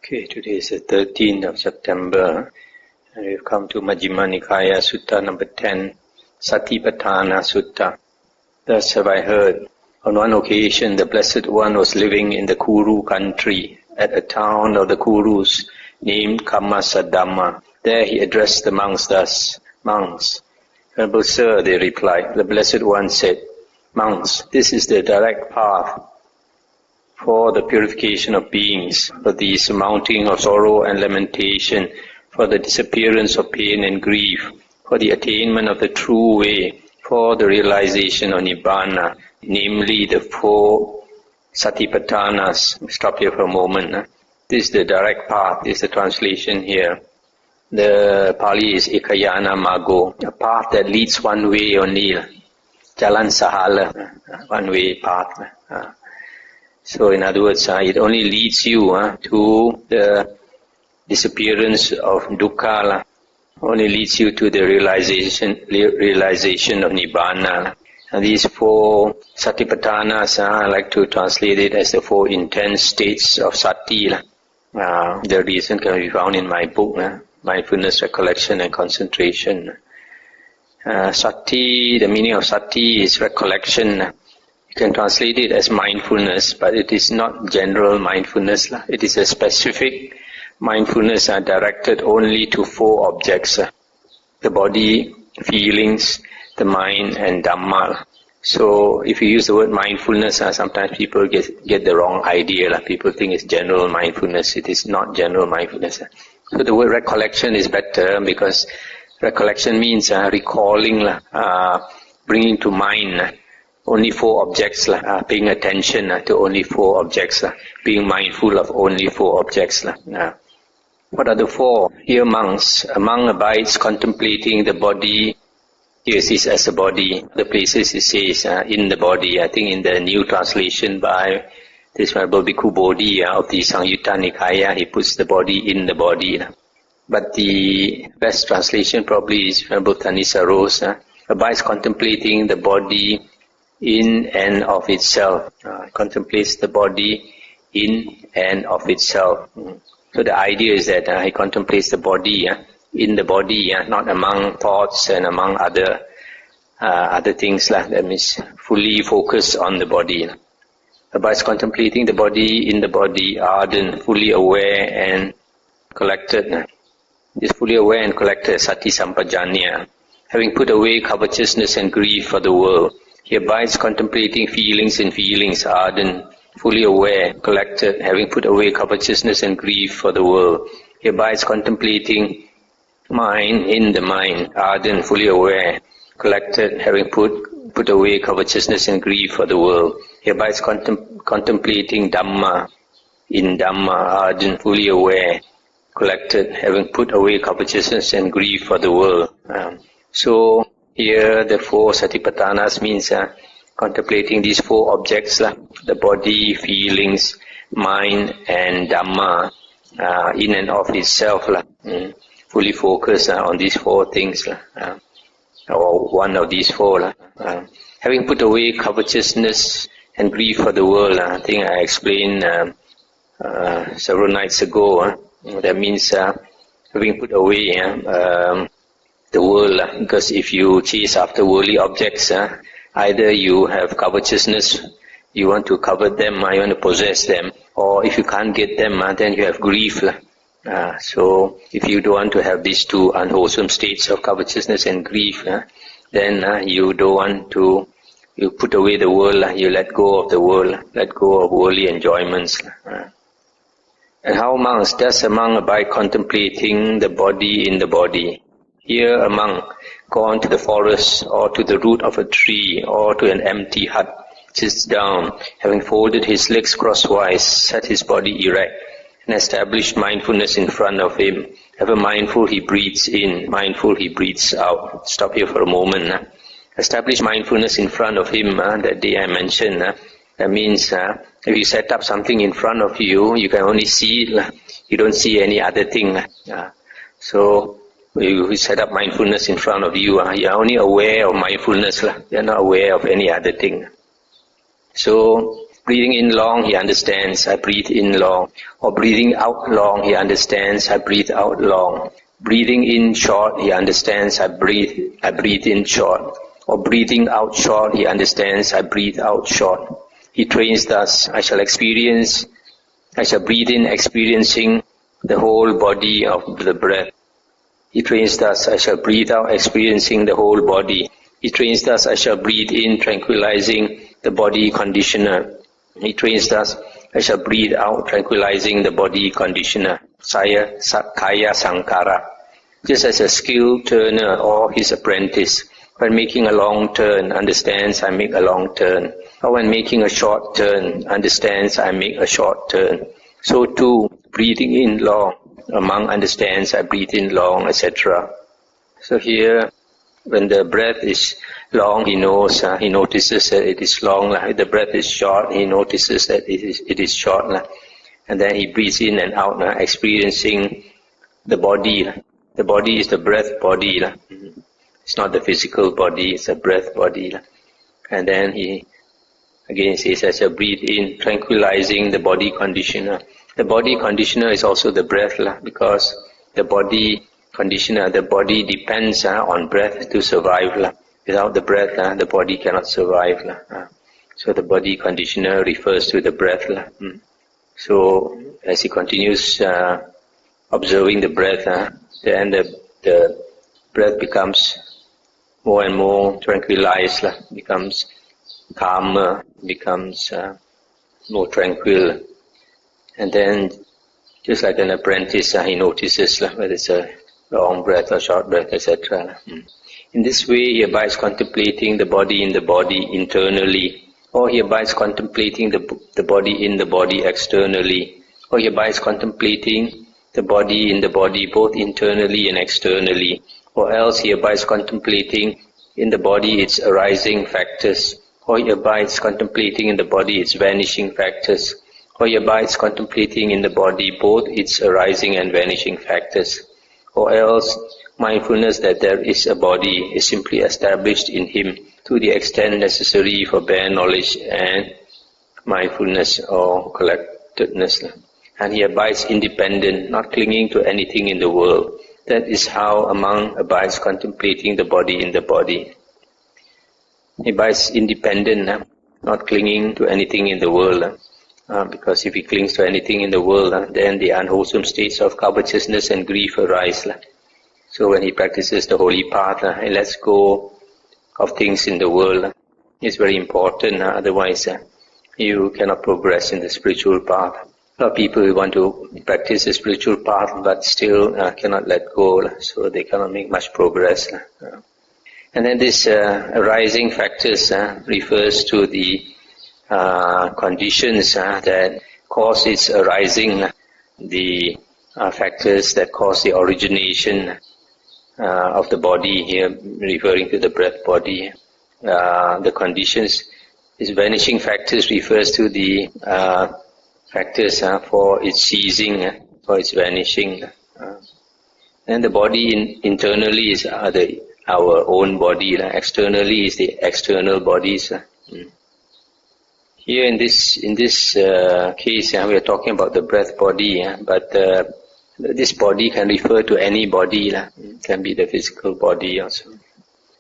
Okay, today is the 13th of September, and we've come to Majjhima Nikāya Sutta number 10, Satipatthana Sutta. Thus have I heard, on one occasion the Blessed One was living in the Kuru country, at a town of the Kurus, named Kammasadhamma. There he addressed the monks thus, "Monks, Venerable Sir," they replied, the Blessed One said, "Monks, this is the direct path for the purification of beings, for the surmounting of sorrow and lamentation, for the disappearance of pain and grief, for the attainment of the true way, for the realization of Nibbana, namely the four Satipatthanas." Stop here for a moment. This is the direct path, this is the translation here. The Pali is Ekayana Mago, a path that leads one way only. Jalan Sahala, one way path. So in other words, it only leads you to the disappearance of dukkha, only leads you to the realization of Nibbana. And these four Satipatthanas, I like to translate it as the four intense states of sati. The reason can be found in my book, Mindfulness, Recollection and Concentration. Sati, the meaning of sati is recollection. You can translate it as mindfulness, but it is not general mindfulness. It is a specific mindfulness directed only to four objects: the body, feelings, the mind, and Dhamma. So if you use the word mindfulness, sometimes people get the wrong idea. People think it's general mindfulness. It is not general mindfulness. So the word recollection is better, because recollection means recalling, bringing to mind only four objects, paying attention to only four objects, being mindful of only four objects. What are the four? Here monks, a monk abides contemplating the body. Here it says as a body. The places it says in the body. I think in the new translation by this Venerable Bhikkhu Bodhi of the Samyutta Nikāya, he puts the body in the body. But the best translation probably is Venerable Thanissaro's, abides contemplating the body in and of itself. Contemplates the body in and of itself. So the idea is that he contemplates the body in the body, not among thoughts and among other things. That means fully focused on the body. Abides contemplating the body in the body, ardent, fully aware and collected. Is fully aware and collected, sati sampajanya, having put away covetousness and grief for the world. He abides contemplating feelings in feelings, ardent, fully aware, collected, having put away covetousness and grief for the world. He abides contemplating mind in the mind, ardent, fully aware, collected, having put away covetousness and grief for the world. He abides contemplating Dhamma in Dhamma, ardent, fully aware, collected, having put away covetousness and grief for the world. So here the four Satipatthanas means contemplating these four objects, the body, feelings, mind and Dhamma, in and of itself, fully focused on these four things, or one of these four. Having put away covetousness and grief for the world, I think I explained several nights ago. That means having put away the world, because if you chase after worldly objects, either you have covetousness, you want to covet them, you want to possess them, or if you can't get them, then you have grief. So if you don't want to have these two unwholesome states of covetousness and grief, then you don't want to, you put away the world, you let go of the world, let go of worldly enjoyments. And how monks? Does a monk abide contemplating the body in the body? Here a monk, gone to the forest or to the root of a tree or to an empty hut, sits down, having folded his legs crosswise, set his body erect, and established mindfulness in front of him. Ever mindful he breathes in, mindful he breathes out. Stop here for a moment. Establish mindfulness in front of him, that day I mentioned. That means if you set up something in front of you, you can only see it. You don't see any other thing. So you set up mindfulness in front of you, you are only aware of mindfulness. You are not aware of any other thing. So Breathing in long, he understands, I breathe in long. Or breathing out long, he understands, I breathe out long. Breathing in short, he understands, I breathe in short. Or breathing out short, he understands, I breathe out short. He trains thus, I shall breathe in experiencing the whole body of the breath. He trains thus, I shall breathe out experiencing the whole body. He trains thus, I shall breathe in tranquilizing the body conditioner. He trains thus, I shall breathe out tranquilizing the body conditioner. Kaya Sankara. Just as a skilled turner or his apprentice, when making a long turn, understands I make a long turn. Or when making a short turn, understands I make a short turn. So too, breathing in long, a monk understands I breathe in long, etc. So here, when the breath is long, he notices that it is long. If the breath is short, he notices that it is short. And then he breathes in and out, experiencing the body. The body is the breath body. It's not the physical body, it's a breath body. And then he again says, I shall breathe in, tranquilizing the body conditioner. The body conditioner is also the breath, because the body conditioner, the body depends on breath to survive. Without the breath, the body cannot survive. So the body conditioner refers to the breath. So as he continues observing the breath, then the breath becomes more and more tranquilized, becomes calmer, becomes more tranquil. And then, just like an apprentice, he notices whether it's a long breath or short breath, etc. In this way, he abides contemplating the body in the body internally, or he abides contemplating the body in the body externally, or he abides contemplating the body in the body both internally and externally, or else he abides contemplating in the body its arising factors, or he abides contemplating in the body its vanishing factors, or he abides contemplating in the body both its arising and vanishing factors, or else mindfulness that there is a body is simply established in him to the extent necessary for bare knowledge and mindfulness or collectedness. And he abides independent, not clinging to anything in the world. That is how a monk abides contemplating the body in the body. He abides independent, not clinging to anything in the world. Because if he clings to anything in the world, then the unwholesome states of covetousness and grief arise. So when he practices the holy path, he lets go of things in the world. It's very important, otherwise you cannot progress in the spiritual path. A lot of people want to practice the spiritual path but still cannot let go, so they cannot make much progress. And then this arising factors refers to the conditions that cause its arising, the factors that cause the origination of the body, here referring to the breath body. The conditions, these vanishing factors refers to the factors for its ceasing, for its vanishing. And the body internally is our own body, externally is the external bodies. Here in this case, we are talking about the breath body, but this body can refer to any body, it can be the physical body also.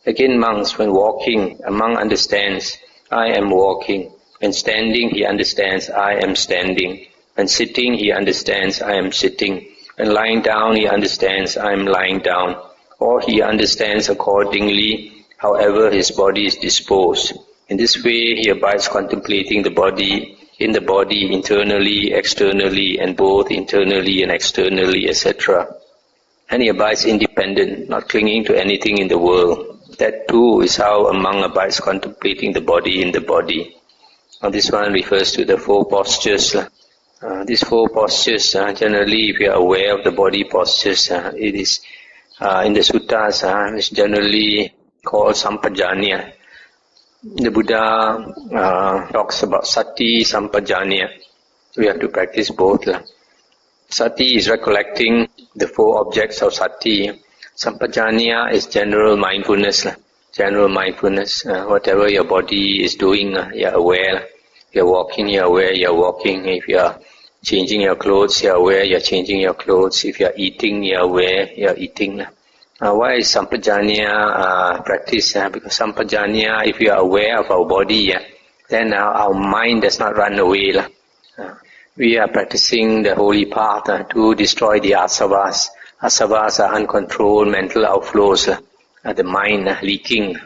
Again, monks, when walking, a monk understands, I am walking. When standing, he understands, I am standing. When sitting, he understands, I am sitting. When lying down, he understands, I am lying down. Or he understands accordingly, however his body is disposed. In this way, he abides contemplating the body in the body internally, externally, and both internally and externally, etc. And he abides independent, not clinging to anything in the world. That too is how a monk abides contemplating the body in the body. This one refers to the four postures. These four postures, generally, if you are aware of the body postures, it is in the suttas, it's generally called sampajanya. The Buddha talks about sati, sampajanya. We have to practice both. Sati is recollecting the four objects of sati. Sampajanya is general mindfulness. General mindfulness. Whatever your body is doing, you are aware. you're walking, you're aware you're walking. If you're changing your clothes, you're aware you're changing your clothes. If you're eating, you're aware you're eating. Why is Sampajanya practice? Because Sampajanya, if you are aware of our body, then our mind does not run away. We are practicing the holy path to destroy the asavas. Asavas are uncontrolled mental outflows, the mind leaking.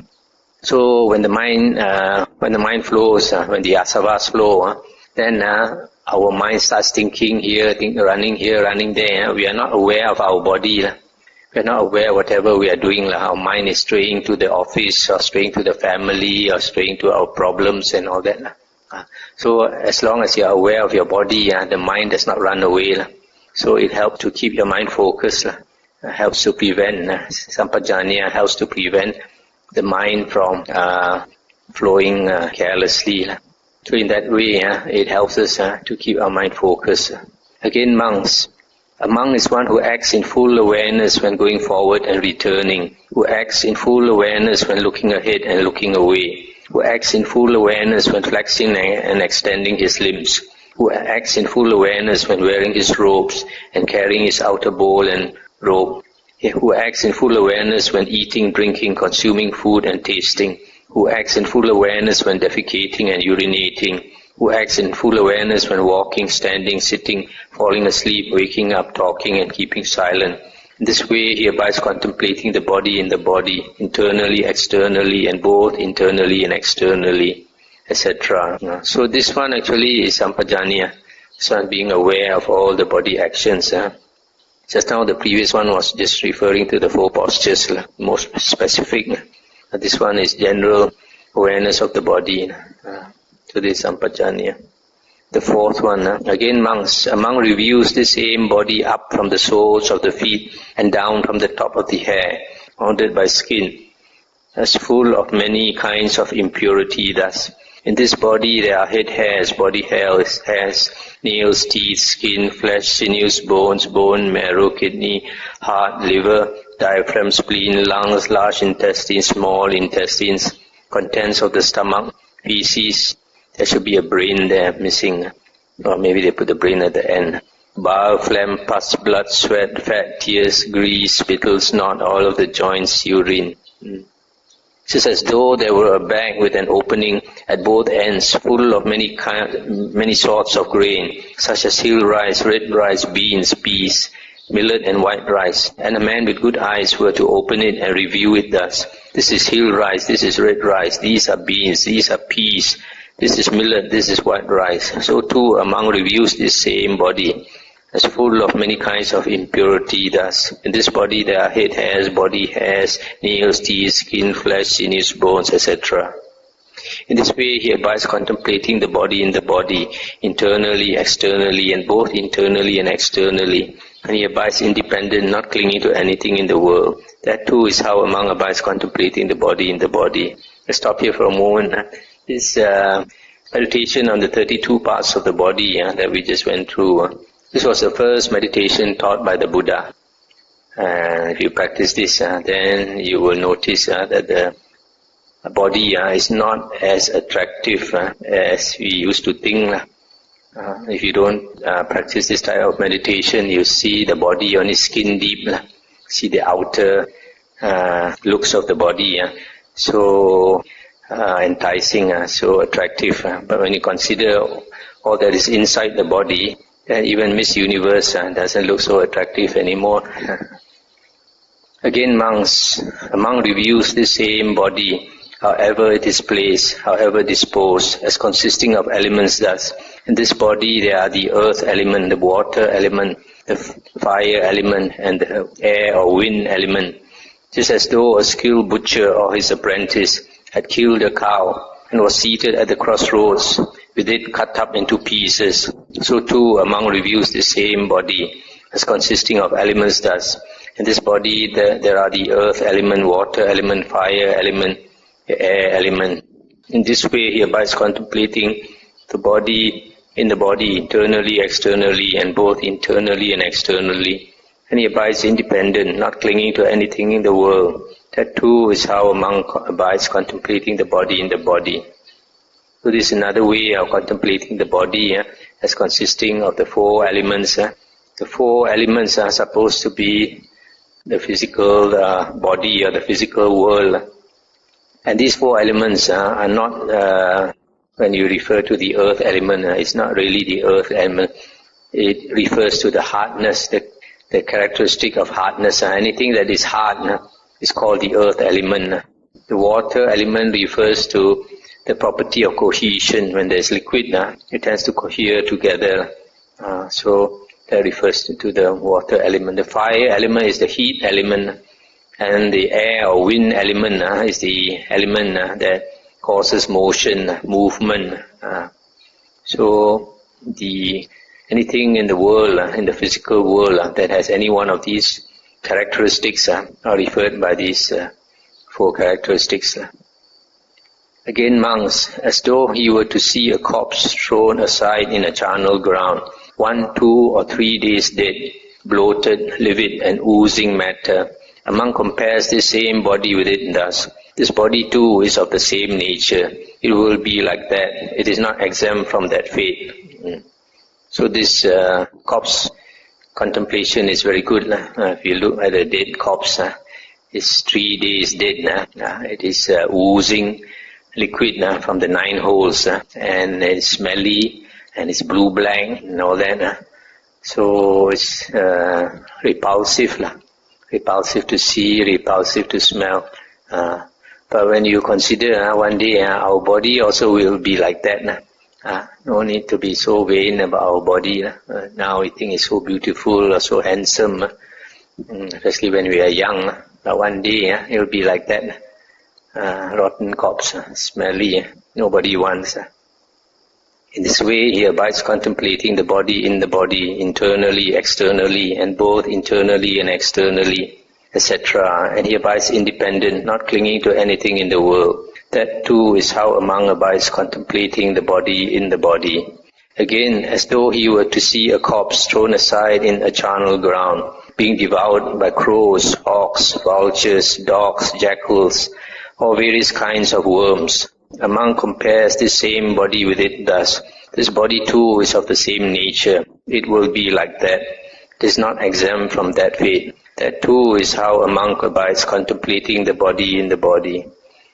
So when the mind flows, when the asavas flow, then our mind starts thinking here, running here, running there. We are not aware of our body. We are not aware of whatever we are doing. Our mind is straying to the office, or straying to the family, or straying to our problems and all that. So as long as you are aware of your body, the mind does not run away. So it helps to keep your mind focused. Helps to prevent, Sampajanya helps to prevent the mind from flowing carelessly. So in that way, it helps us to keep our mind focused. Again, monks. A monk is one who acts in full awareness when going forward and returning, who acts in full awareness when looking ahead and looking away, who acts in full awareness when flexing and extending his limbs, who acts in full awareness when wearing his robes and carrying his outer bowl and robe, who acts in full awareness when eating, drinking, consuming food and tasting, who acts in full awareness when defecating and urinating, who acts in full awareness when walking, standing, sitting, falling asleep, waking up, talking and keeping silent. In this way he abides contemplating the body in the body, internally, externally, and both internally and externally, etc. So this one actually is Sampajanya. This one being aware of all the body actions. Just now the previous one was just referring to the 4 postures, more specific. This one is general awareness of the body. So this is Sampajanya. The 4th one, again monks. A monk reviews the same body up from the soles of the feet and down from the top of the hair, bounded by skin, as full of many kinds of impurity. Thus, in this body there are head hairs, body hairs, nails, teeth, skin, flesh, sinews, bones, bone, marrow, kidney, heart, liver, diaphragm, spleen, lungs, large intestines, small intestines, contents of the stomach, feces. There should be a brain there missing, or maybe they put the brain at the end. Bile, phlegm, pus, blood, sweat, fat, tears, grease, spittle, snot, all of the joints, urine. It's as though there were a bag with an opening at both ends, full of many sorts of grain, such as hill rice, red rice, beans, peas, millet and white rice. And a man with good eyes were to open it and review it thus. This is hill rice, this is red rice, these are beans, these are peas, this is millet, this is white rice. So too a monk reviews this same body as full of many kinds of impurity. Thus, in this body there are head hairs, body hairs, nails, teeth, skin, flesh, sinews, bones, etc. In this way he abides contemplating the body in the body, internally, externally, and both internally and externally. And he abides independent, not clinging to anything in the world. That too is how a monk abides contemplating the body in the body. Let's stop here for a moment. This meditation on the 32 parts of the body that we just went through. This was the first meditation taught by the Buddha. If you practice this, then you will notice that the body is not as attractive as we used to think. If you don't practice this type of meditation, you see the body only skin deep. See the outer looks of the body. So enticing, so attractive. But when you consider all that is inside the body, then even Miss Universe doesn't look so attractive anymore. Again, monks. A monk reviews the same body, however it is placed, however disposed, as consisting of elements thus. In this body there are the earth element, the water element, the fire element, and the air or wind element. Just as though a skilled butcher or his apprentice had killed a cow and was seated at the crossroads, with it cut up into pieces, so too a monk reviews the same body as consisting of elements thus. In this body there are the earth element, water element, fire element, the air element. In this way he abides contemplating the body in the body, internally, externally, and both internally and externally. And he abides independent, not clinging to anything in the world. That too is how a monk abides contemplating the body in the body. So this is another way of contemplating the body as consisting of the 4 elements. The 4 elements are supposed to be the physical body or the physical world. And these 4 elements are not, when you refer to the earth element, it's not really the earth element. It refers to the hardness, the characteristic of hardness. Anything that is hard is called the earth element. The water element refers to the property of cohesion. When there is liquid, it tends to cohere together. So that refers to the water element. The fire element is the heat element. And the air or wind element is the element that causes motion, movement. So anything in the world, in the physical world, that has any one of these characteristics are referred by these 4 characteristics. Again, monks, as though he were to see a corpse thrown aside in a charnel ground, 1, 2, or 3 days dead, bloated, livid, and oozing matter. A monk compares this same body with it thus. This body too is of the same nature. It will be like that. It is not exempt from that fate. So this corpse contemplation is very good. If you look at a dead corpse, it's 3 days dead. It is oozing liquid from the 9 holes, and it's smelly, and it's blue-black, and all that. So it's repulsive. Repulsive to see, repulsive to smell. But when you consider one day our body also will be like that. No need to be so vain about our body. Now we think it's so beautiful or so handsome, especially when we are young. But one day it will be like that. Rotten corpse, smelly, nobody wants. In this way, he abides contemplating the body in the body, internally, externally, and both internally and externally, etc. And he abides independent, not clinging to anything in the world. That too is how a monk abides contemplating the body in the body. Again, as though he were to see a corpse thrown aside in a charnel ground, being devoured by crows, hawks, vultures, dogs, jackals, or various kinds of worms. A monk compares this same body with it thus. This body too is of the same nature. It will be like that. It is not exempt from that fate. That too is how a monk abides contemplating the body in the body.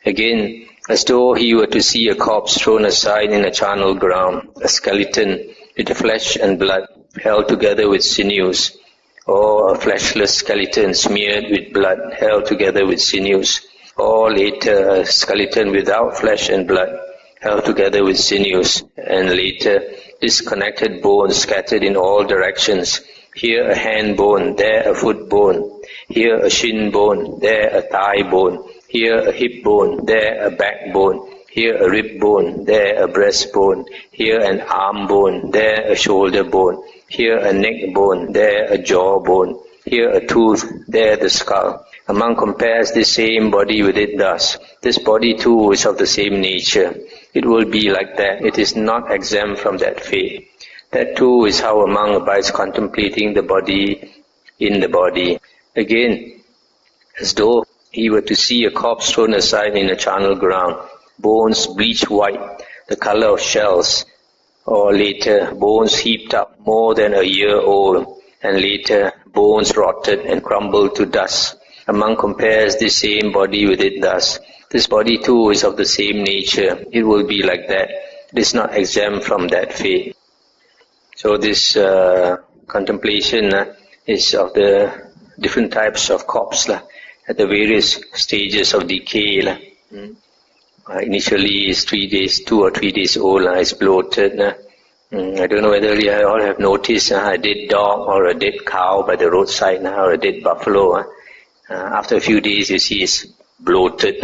Again, as though he were to see a corpse thrown aside in a charnel ground, a skeleton with flesh and blood held together with sinews, or a fleshless skeleton smeared with blood held together with sinews, or later a skeleton without flesh and blood held together with sinews, and later disconnected bones scattered in all directions, here a hand bone, there a foot bone, here a shin bone, there a thigh bone, here a hip bone, there a back bone, here a rib bone, there a breast bone, here an arm bone, there a shoulder bone, here a neck bone, there a jaw bone, here a tooth, there the skull. A monk compares this same body with it thus. This body too is of the same nature. It will be like that. It is not exempt from that fate. That too is how a monk abides contemplating the body in the body. Again, as though he were to see a corpse thrown aside in a charnel ground, bones bleached white, the color of shells, or later bones heaped up more than a year old, and later bones rotted and crumbled to dust. A monk compares this same body with it thus. This body too is of the same nature. It will be like that. It is not exempt from that fate. So this contemplation is of the different types of corpse at the various stages of decay. Initially it's 2 or 3 days old, it's bloated. I don't know whether you all have noticed a dead dog or a dead cow by the roadside or a dead buffalo. After a few days you see it's bloated,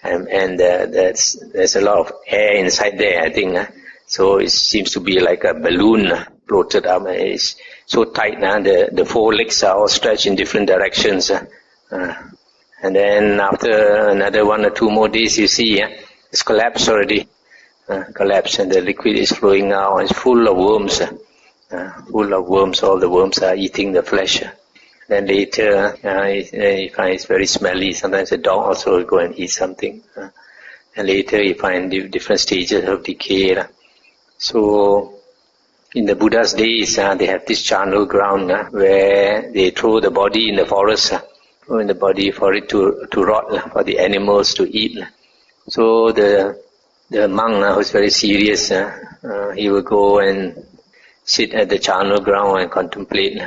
and there's a lot of air inside there, I think. So it seems to be like a balloon bloated up. It's so tight, the 4 legs are all stretched in different directions. And then after another 1 or 2 more days you see it's collapsed already. Collapsed, and the liquid is flowing out. It's full of worms. All the worms are eating the flesh. Then later, you find it's very smelly. Sometimes the dog also will go and eat something. And later you find different stages of decay. So in the Buddha's days, they have this charnel ground where they throw the body in the forest, throw in the body for it to rot, for the animals to eat. So the monk who's very serious, he will go and sit at the charnel ground and contemplate,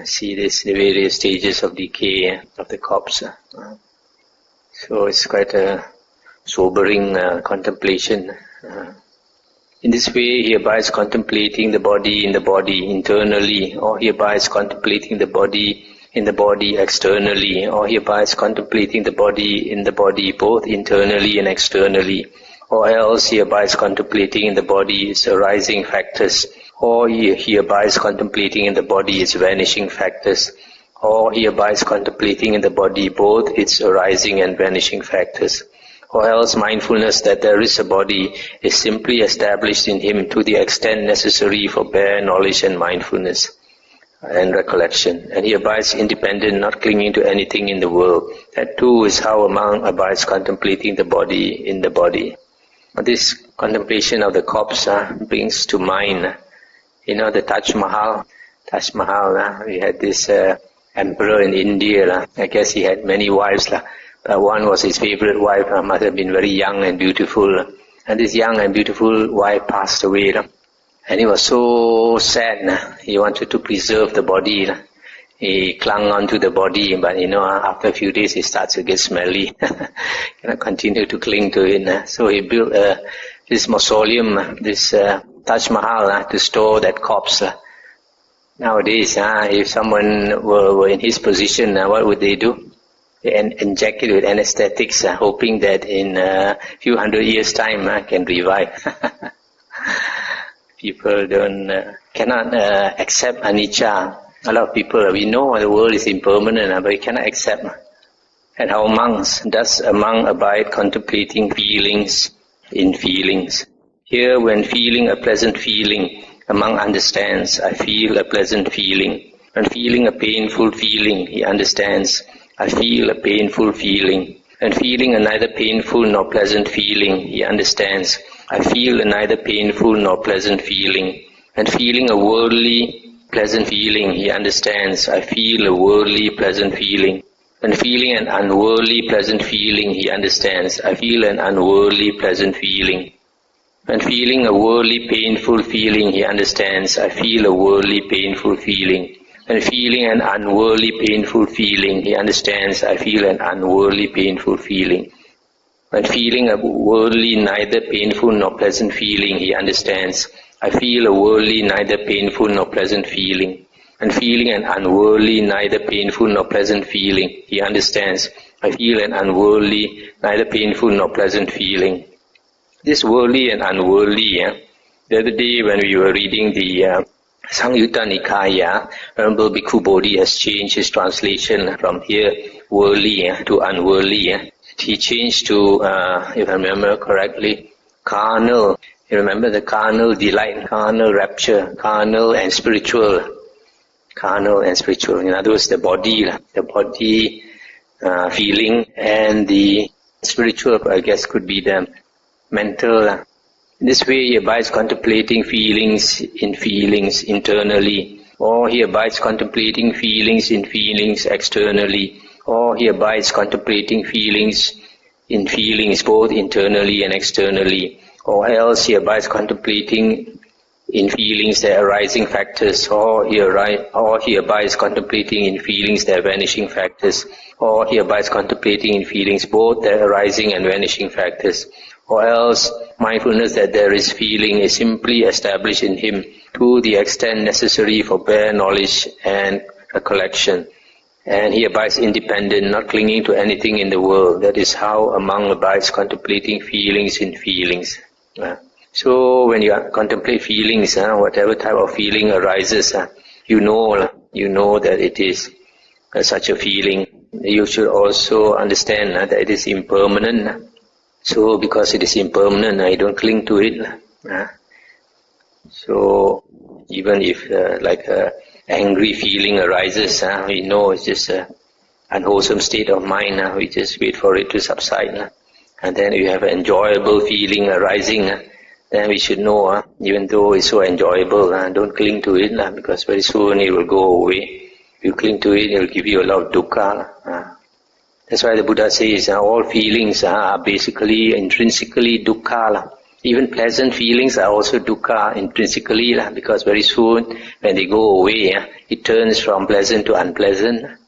see the various stages of decay of the corpse. So it's quite a sobering contemplation. In this way, he abides contemplating the body in the body internally, or he abides contemplating the body in the body externally, or he abides contemplating the body in the body both internally and externally, or else he abides contemplating in the body its arising factors, or he abides contemplating in the body its vanishing factors, or he abides contemplating in the body both its arising and vanishing factors. Or else mindfulness that there is a body is simply established in him to the extent necessary for bare knowledge and mindfulness and recollection. And he abides independent, not clinging to anything in the world. That too is how a monk abides contemplating the body in the body. This contemplation of the corpse brings to mind, the Taj Mahal. Taj Mahal, we had this emperor in India. I guess he had many wives. One was his favorite wife, must have been very young and beautiful. And this young and beautiful wife passed away. And he was so sad. He wanted to preserve the body. He clung on to the body, but after a few days he starts to get smelly. Cannot continue to cling to it. So he built this mausoleum, this Taj Mahal, to store that corpse. Nowadays, if someone were in his position, what would they do? And inject it with anesthetics, hoping that in a few hundred years' time can revive. People cannot accept anicca. A lot of people, we know the world is impermanent, but we cannot accept. And how monks, does a monk abide contemplating feelings in feelings? Here, when feeling a pleasant feeling, a monk understands, I feel a pleasant feeling. When feeling a painful feeling, he understands, I feel a painful feeling. And feeling a neither painful nor pleasant feeling, he understands, I feel a neither painful nor pleasant feeling. And feeling a worldly pleasant feeling, he understands, I feel a worldly pleasant feeling. And feeling an unworldly pleasant feeling, he understands, I feel an unworldly pleasant feeling. And feeling a worldly painful feeling, he understands, I feel a worldly painful feeling. And feeling an unworldly painful feeling, he understands, I feel an unworldly painful feeling. When feeling a worldly neither painful nor pleasant feeling, he understands, I feel a worldly neither painful nor pleasant feeling. And feeling an unworldly neither painful nor pleasant feeling, he understands, I feel an unworldly neither painful nor pleasant feeling. This worldly and unworldly, the other day when we were reading the Samyutta Nikāya, Venerable Bhikkhu Bodhi has changed his translation from here, worldly to unworldly. He changed to, if I remember correctly, carnal. You remember the carnal delight, carnal rapture, carnal and spiritual. Carnal and spiritual. In other words, the body feeling, and the spiritual, I guess, could be the mental. In this way, he abides contemplating feelings in feelings internally, or he abides contemplating feelings in feelings externally, or he abides contemplating feelings in feelings both internally and externally, or else he abides contemplating in feelings their arising factors, or he abides contemplating in feelings their vanishing factors, or he abides contemplating in feelings both their arising and vanishing factors, or else mindfulness that there is feeling is simply established in him to the extent necessary for bare knowledge and recollection. And he abides independent, not clinging to anything in the world. That is how a monk abides contemplating feelings in feelings. So when you contemplate feelings, whatever type of feeling arises, you know that it is such a feeling. You should also understand that it is impermanent. So because it is impermanent, I don't cling to it. So even if like a angry feeling arises, we know it's just an unwholesome state of mind. We just wait for it to subside. and then you have an enjoyable feeling arising, then we should know, even though it's so enjoyable, don't cling to it, because very soon it will go away. If you cling to it, it will give you a lot of dukkha. That's why the Buddha says all feelings are basically intrinsically dukkha. Even pleasant feelings are also dukkha intrinsically, because very soon when they go away, it turns from pleasant to unpleasant.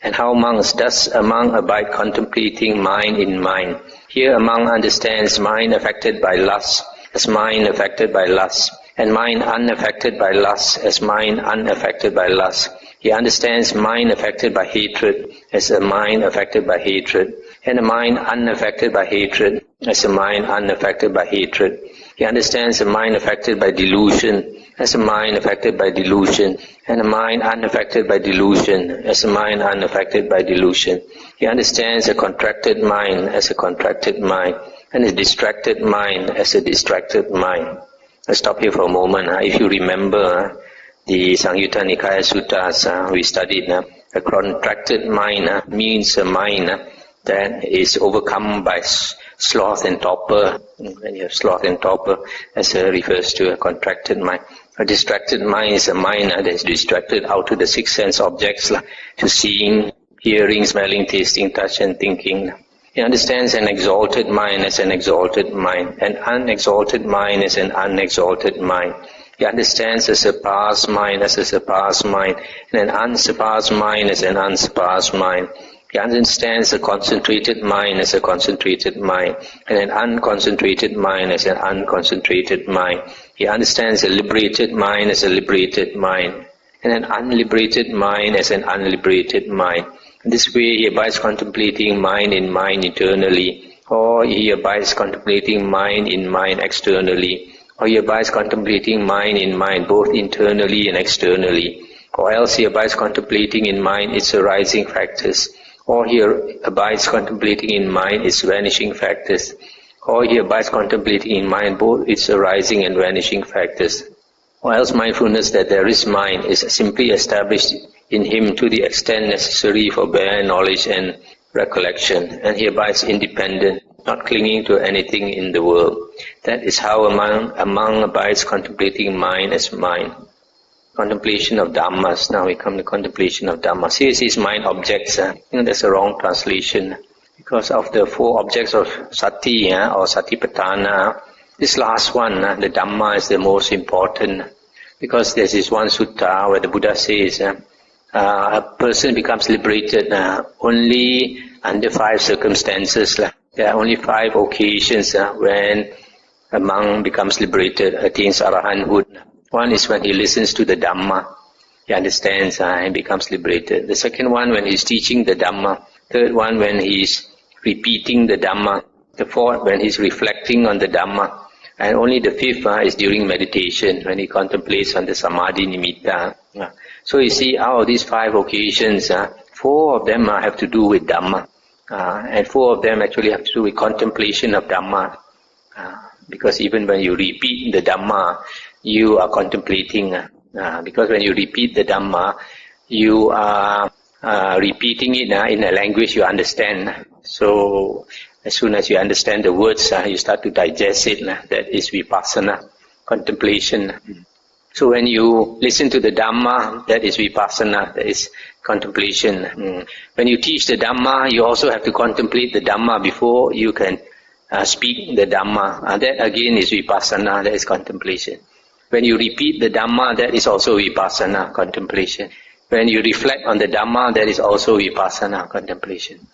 And how monks, does a monk abide contemplating mind in mind? Here a monk understands mind affected by lust as mind affected by lust, and mind unaffected by lust as mind unaffected by lust. He understands mind affected by hatred as a mind affected by hatred, and a mind unaffected by hatred as a mind unaffected by hatred. He understands a mind affected by delusion as a mind affected by delusion, and a mind unaffected by delusion as a mind unaffected by delusion. He understands a contracted mind as a contracted mind, and a distracted mind as a distracted mind. Let's stop here for a moment. If you remember the Samyutta Nikāya Suttas we studied, a contracted mind means a mind that is overcome by sloth and torpor. When you have sloth and torpor, as refers to a contracted mind. A distracted mind is a mind that is distracted out to the six sense objects, to seeing, hearing, smelling, tasting, touch and thinking. He understands an exalted mind as an exalted mind, an unexalted mind as an unexalted mind. He understands a surpassed mind as a surpassed mind, and an unsurpassed mind as an unsurpassed mind. He understands a concentrated mind as a concentrated mind, and an unconcentrated mind as an unconcentrated mind. He understands a liberated mind as a liberated mind, and an unliberated mind as an unliberated mind. In this way he abides contemplating mind in mind internally, or he abides contemplating mind in mind externally, or he abides contemplating mind in mind both internally and externally, or else he abides contemplating in mind its arising factors, or he abides contemplating in mind its vanishing factors, or he abides contemplating in mind both its arising and vanishing factors, or else mindfulness that there is mind is simply established in him to the extent necessary for bare knowledge and recollection, and he abides independent, not clinging to anything in the world. That is how a monk abides contemplating mind as mind. Contemplation of Dhammas. Now we come to contemplation of Dhammas. Here it says mind objects. That's a wrong translation. Because of the four objects of Sati or Satipatthana, this last one, the Dhamma, is the most important. Because there's this one sutta where the Buddha says, a person becomes liberated only under 5 circumstances. There are only 5 occasions when a monk becomes liberated, attains arahanthood. One is when he listens to the Dhamma, he understands and becomes liberated. The second one, when he's teaching the Dhamma. Third one, when he's repeating the Dhamma. The fourth, when he's reflecting on the Dhamma. And only the fifth is during meditation, when he contemplates on the Samadhi Nimitta. So you see, out of these 5 occasions, 4 of them have to do with Dhamma. And 4 of them actually have to do with contemplation of Dhamma. Because even when you repeat the Dhamma, you are contemplating. Because when you repeat the Dhamma, you are repeating it in a language you understand. So as soon as you understand the words, you start to digest it. That is vipassana, contemplation. So when you listen to the Dhamma, that is vipassana, that is contemplation. When you teach the Dhamma, you also have to contemplate the Dhamma before you can speak the Dhamma. That again is vipassana, that is contemplation. When you repeat the Dhamma, that is also vipassana, contemplation. When you reflect on the Dhamma, that is also vipassana, contemplation.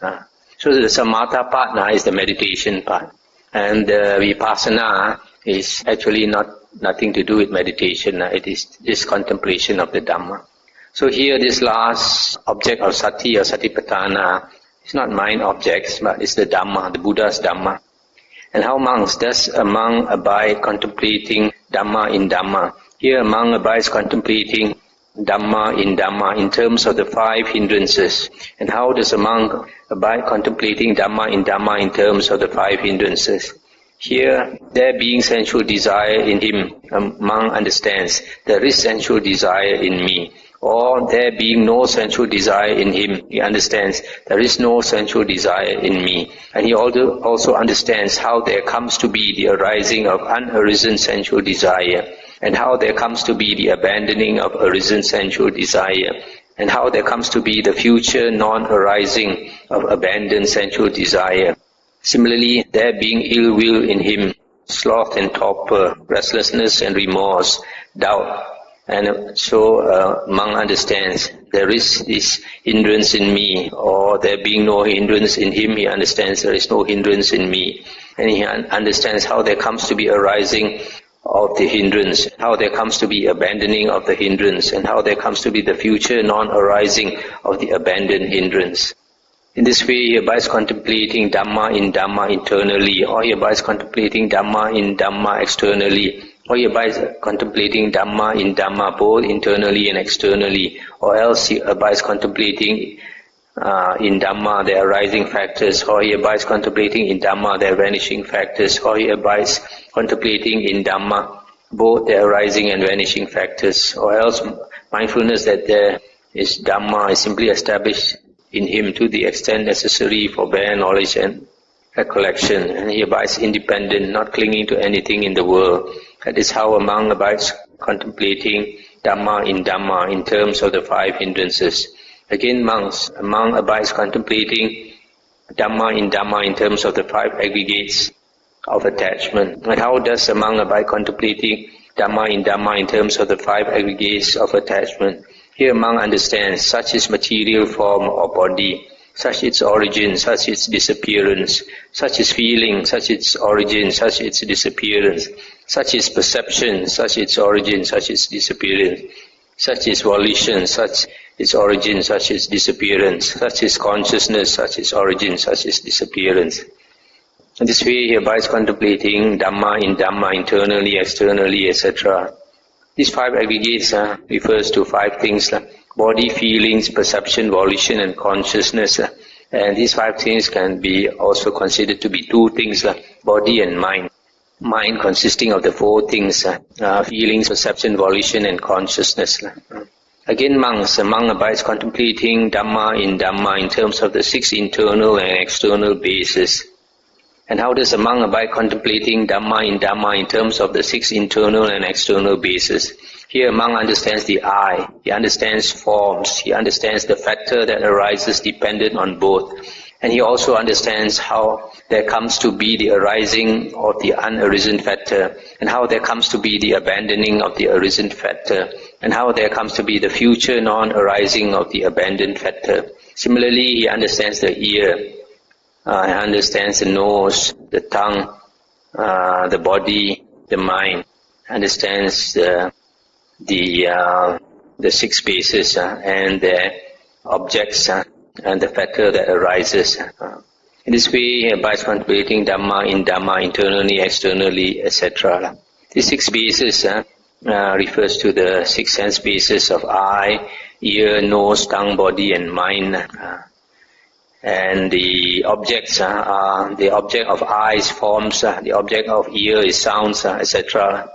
So the samatha part is the meditation part. And the vipassana is actually nothing to do with meditation. It is this contemplation of the Dhamma. So here this last object of sati or satipatthana is not mind objects, but it's the Dhamma, the Buddha's Dhamma. And how monks, does a monk abide contemplating Dhamma in Dhamma? Here a monk abides contemplating Dhamma in terms of the 5 hindrances. And how does a monk abide contemplating Dhamma in terms of the 5 hindrances? Here, there being sensual desire in him, a monk understands, there is sensual desire in me. or there being no sensual desire in him, he understands there is no sensual desire in me. And he also understands how there comes to be the arising of unarisen sensual desire, and how there comes to be the abandoning of arisen sensual desire, and how there comes to be the future non-arising of abandoned sensual desire. Similarly, there being ill will in him, sloth and torpor, restlessness and remorse, doubt. And so monk understands there is this hindrance in me, or there being no hindrance in him, he understands there is no hindrance in me. And he understands how there comes to be arising of the hindrance, how there comes to be abandoning of the hindrance, and how there comes to be the future non-arising of the abandoned hindrance. In this way, he abides contemplating Dhamma in Dhamma internally, or he abides contemplating Dhamma in Dhamma externally, or he abides contemplating Dhamma in Dhamma both internally and externally, or else he abides contemplating in Dhamma the arising factors, or he abides contemplating in Dhamma the vanishing factors, or he abides contemplating in Dhamma both the arising and vanishing factors, or else mindfulness that there is Dhamma is simply established in him to the extent necessary for bare knowledge and recollection, and he abides independent, not clinging to anything in the world. That is how a monk abides contemplating Dhamma in terms of the 5 hindrances. Again, a monk abides contemplating Dhamma in terms of the 5 aggregates of attachment. And how does a monk abide contemplating Dhamma in terms of the 5 aggregates of attachment? Here a monk understands such is material form or body, such its origin, such its disappearance, such is feeling, such its origin, such its disappearance, such is perception, such its origin, such its disappearance, such is volition, such its origin, such its disappearance, such is consciousness, such its origin, such its disappearance. In this way he abides contemplating Dhamma internally, externally, etc. These 5 aggregates refers to 5 things, body, feelings, perception, volition and consciousness. And these 5 things can be also considered to be 2 things, body and mind. Mind consisting of the 4 things, feelings, perception, volition and consciousness. Again, a monk abides contemplating Dhamma in terms of the 6 internal and external bases. And how does a monk abide contemplating Dhamma in terms of the 6 internal and external bases? Here a monk understands the I, he understands forms, he understands the factor that arises dependent on both. And he also understands how there comes to be the arising of the unarisen factor, and how there comes to be the abandoning of the arisen factor, and how there comes to be the future non-arising of the abandoned factor. Similarly, he understands the ear, he understands the nose, the tongue, the body, the mind, understands the 6 bases and the objects and the factor that arises. In this way, he abides contemplating Dhamma internally, externally, etc. These 6 bases refers to the 6 sense bases of eye, ear, nose, tongue, body and mind. And the objects are the object of eyes, forms, the object of ear is sounds, etc.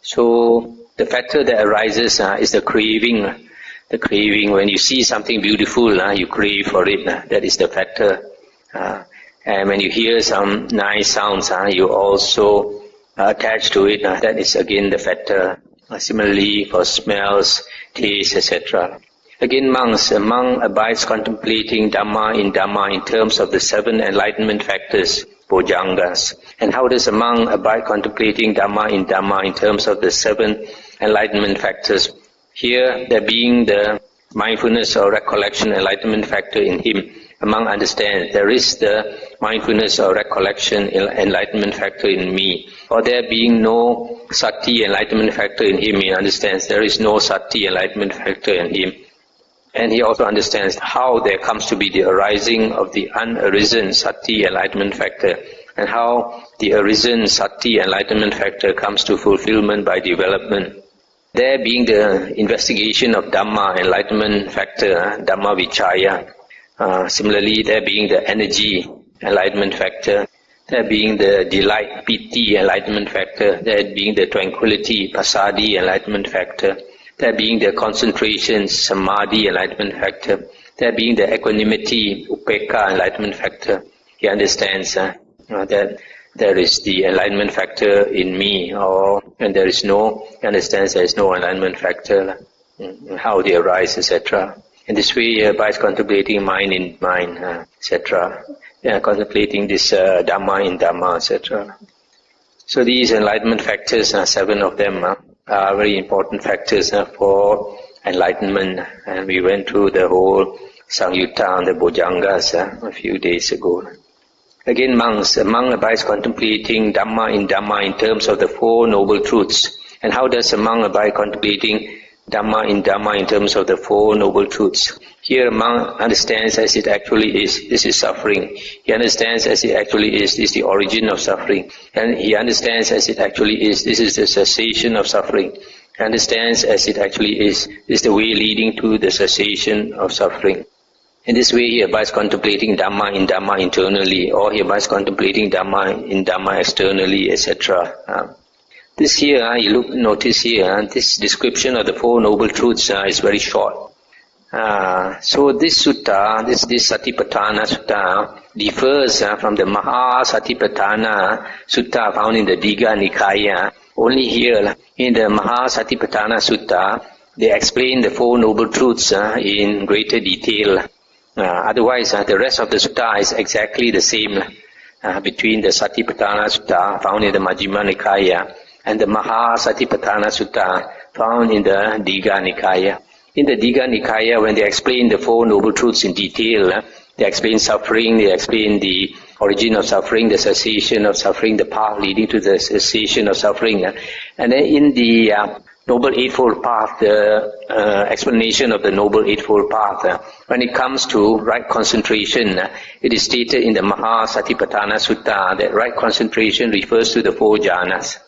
So the factor that arises is the craving. The craving, when you see something beautiful, you crave for it. That is the factor. And when you hear some nice sounds, you also attach to it. That is again the factor. Similarly for smells, taste, etc. Again, a monk abides contemplating Dhamma in terms of the 7 enlightenment factors, bojjhangas. And how does a monk abide contemplating Dhamma in terms of the 7 enlightenment factors? Here, there being the mindfulness or recollection enlightenment factor in him, a monk understands there is the mindfulness or recollection enlightenment factor in me. Or there being no sati enlightenment factor in him, he understands there is no sati enlightenment factor in him. And he also understands how there comes to be the arising of the unarisen sati enlightenment factor, and how the arisen sati enlightenment factor comes to fulfillment by development. There being the investigation of Dhamma enlightenment factor, Dhamma vichaya. Similarly, there being the energy enlightenment factor, there being the delight, piti enlightenment factor, there being the tranquility, passaddhi enlightenment factor, That being the concentration, samadhi, enlightenment factor. That being the equanimity, upekkha, enlightenment factor. He understands that there is the enlightenment factor in me, and there is no, he understands there is no enlightenment factor, how they arise, etc. In this way, by contemplating mind in mind, etc., contemplating this Dhamma in Dhamma, etc. So these enlightenment factors, 7 of them, are very important factors for enlightenment. And we went through the whole Samyutta and the Bojjhangas a few days ago. Again, monks, a monk abides contemplating Dhamma in terms of the 4 noble truths. And how does a monk abide contemplating Dhamma in terms of the 4 noble truths? Here a monk understands as it actually is, this is suffering. He understands as it actually is, this is the origin of suffering. And he understands as it actually is, this is the cessation of suffering. He understands as it actually is, this is the way leading to the cessation of suffering. In this way he abides contemplating Dhamma internally, or he abides contemplating Dhamma in Dhamma externally, etc. This here, notice here, this description of the 4 noble truths is very short. So this sutta, this Satipatthana sutta, differs from the Satipatthana sutta found in the Digha Nikāya. Only here, in the Satipatthana sutta, they explain the 4 noble truths in greater detail. Otherwise, the rest of the sutta is exactly the same between the Satipatthana sutta found in the Majjhima Nikāya and the Satipatthana sutta found in the Digha Nikāya. In the Digha Nikāya, when they explain the 4 noble truths in detail, they explain suffering, they explain the origin of suffering, the cessation of suffering, the path leading to the cessation of suffering. And then in the Noble Eightfold Path, the explanation of the Noble Eightfold Path, when it comes to right concentration, it is stated in the Satipatthana Sutta that right concentration refers to the 4 jhanas.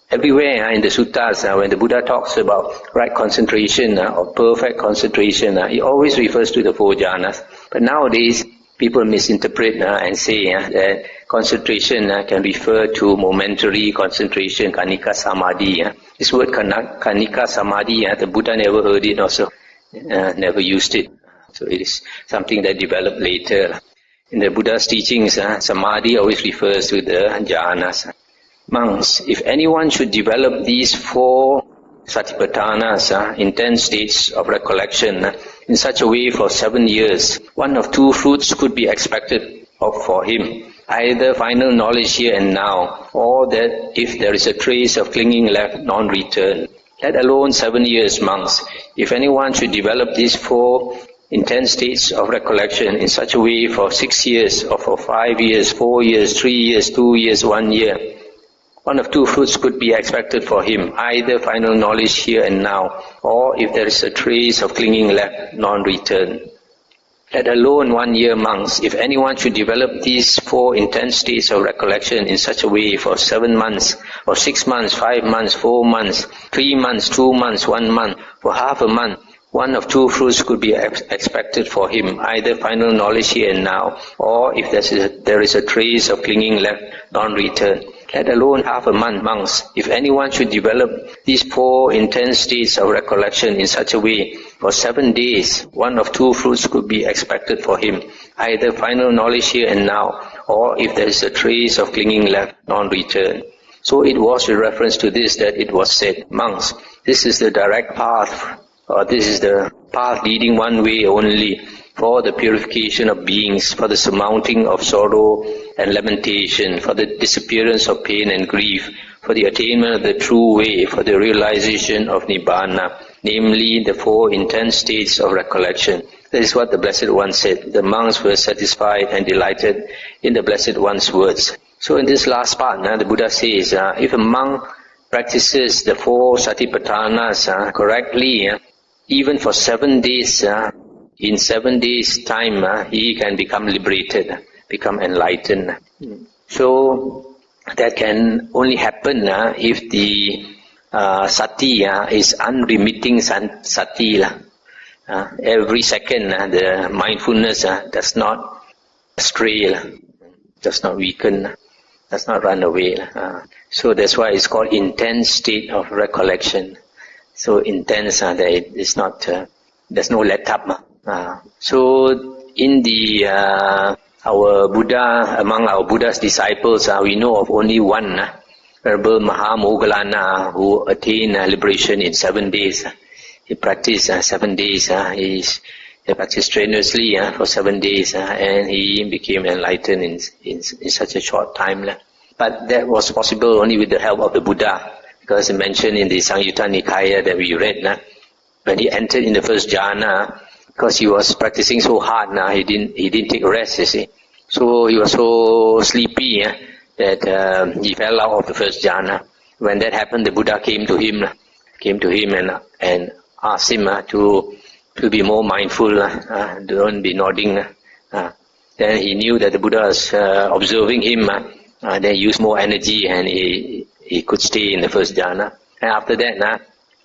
Everywhere in the suttas, when the Buddha talks about right concentration or perfect concentration, he always refers to the 4 jhanas. But nowadays, people misinterpret and say that concentration can refer to momentary concentration, kanika samadhi. This word kanika samadhi, the Buddha never heard it also, never used it. So it is something that developed later. In the Buddha's teachings, samadhi always refers to the jhanas. Monks, if anyone should develop these 4 Satipatthanas, intense states of recollection, in such a way for 7 years, one of 2 fruits could be expected for him. Either final knowledge here and now, or that if there is a trace of clinging left, non-return. Let alone 7 years, monks. If anyone should develop these 4 intense states of recollection in such a way for 6 years, or for 5 years, 4 years, 3 years, 2 years, 1 year, one of 2 fruits could be expected for him, either final knowledge here and now, or if there is a trace of clinging left, non-return. Let alone 1 year, monks, if anyone should develop these 4 intense states of recollection in such a way for 7 months, or 6 months, 5 months, 4 months, 3 months, 2 months, 1 month, for half a month, one of 2 fruits could be expected for him, either final knowledge here and now, or if there is a trace of clinging left, non-return. Let alone half a month, monks, if anyone should develop these 4 intense states of recollection in such a way, for 7 days, one of 2 fruits could be expected for him, either final knowledge here and now, or if there is a trace of clinging left, non-return. So it was with reference to this that it was said, monks, this is the direct path, or this is the path leading one way only, for the purification of beings, for the surmounting of sorrow and lamentation, for the disappearance of pain and grief, for the attainment of the true way, for the realization of Nibbana, namely the 4 intense states of recollection. That is what the Blessed One said. The monks were satisfied and delighted in the Blessed One's words. So in this last part, the Buddha says, if a monk practices the 4 Satipatthanas correctly, even for 7 days, in 7 days' time, he can become liberated, become enlightened. So that can only happen if the sati is unremitting sati. Every second, the mindfulness does not stray, does not weaken, does not run away. So that's why it's called intense state of recollection. so intense that it's not, there's no let up. So in the our Buddha, among our Buddha's disciples, we know of only one, Venerable Mahamoggallana, who attained liberation in 7 days. He practiced 7 days. He practiced strenuously for 7 days, and he became enlightened in such a short time. But that was possible only with the help of the Buddha, because mentioned in the Samyutta Nikāya that we read, when he entered in the first jhana, because he was practicing so hard, he didn't take rest, you see. So he was so sleepy that he fell out of the first jhana. When that happened, the Buddha came to him and asked him to be more mindful, don't be nodding. Then he knew that the Buddha was observing him. Then he used more energy and he could stay in the first jhana. And after that,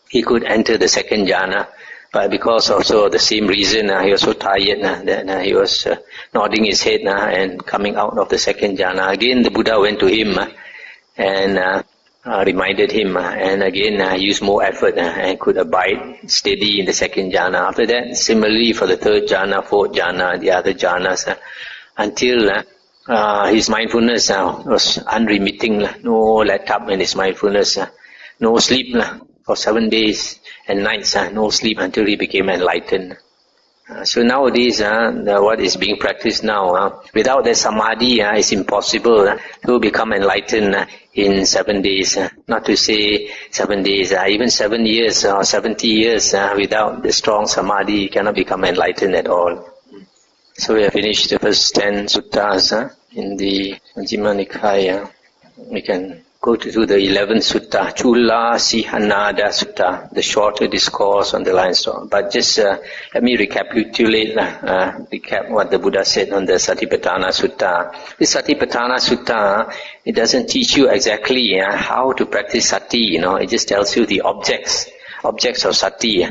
he could enter the second jhana. But because also the same reason, he was so tired that he was nodding his head and coming out of the second jhana. Again, the Buddha went to him and reminded him, and again used more effort and could abide steady in the second jhana. After that, similarly for the third jhana, fourth jhana, the other jhanas, until his mindfulness was unremitting, no let up in his mindfulness, no sleep for 7 days and nights, no sleep until he became enlightened. So nowadays, what is being practiced now, without the samadhi, it's impossible to become enlightened in 7 days. Not to say 7 days, even 7 years or 70 years without the strong samadhi, you cannot become enlightened at all. So we have finished the first 10 suttas in the Majjhima Nikāya. We can go to the 11th sutta, Culasihanada sutta, the shorter discourse on the line storm. But just let me recapitulate, recap what the Buddha said on the Satipatthana sutta. The Satipatthana sutta, it doesn't teach you exactly how to practice sati, it just tells you the objects of sati.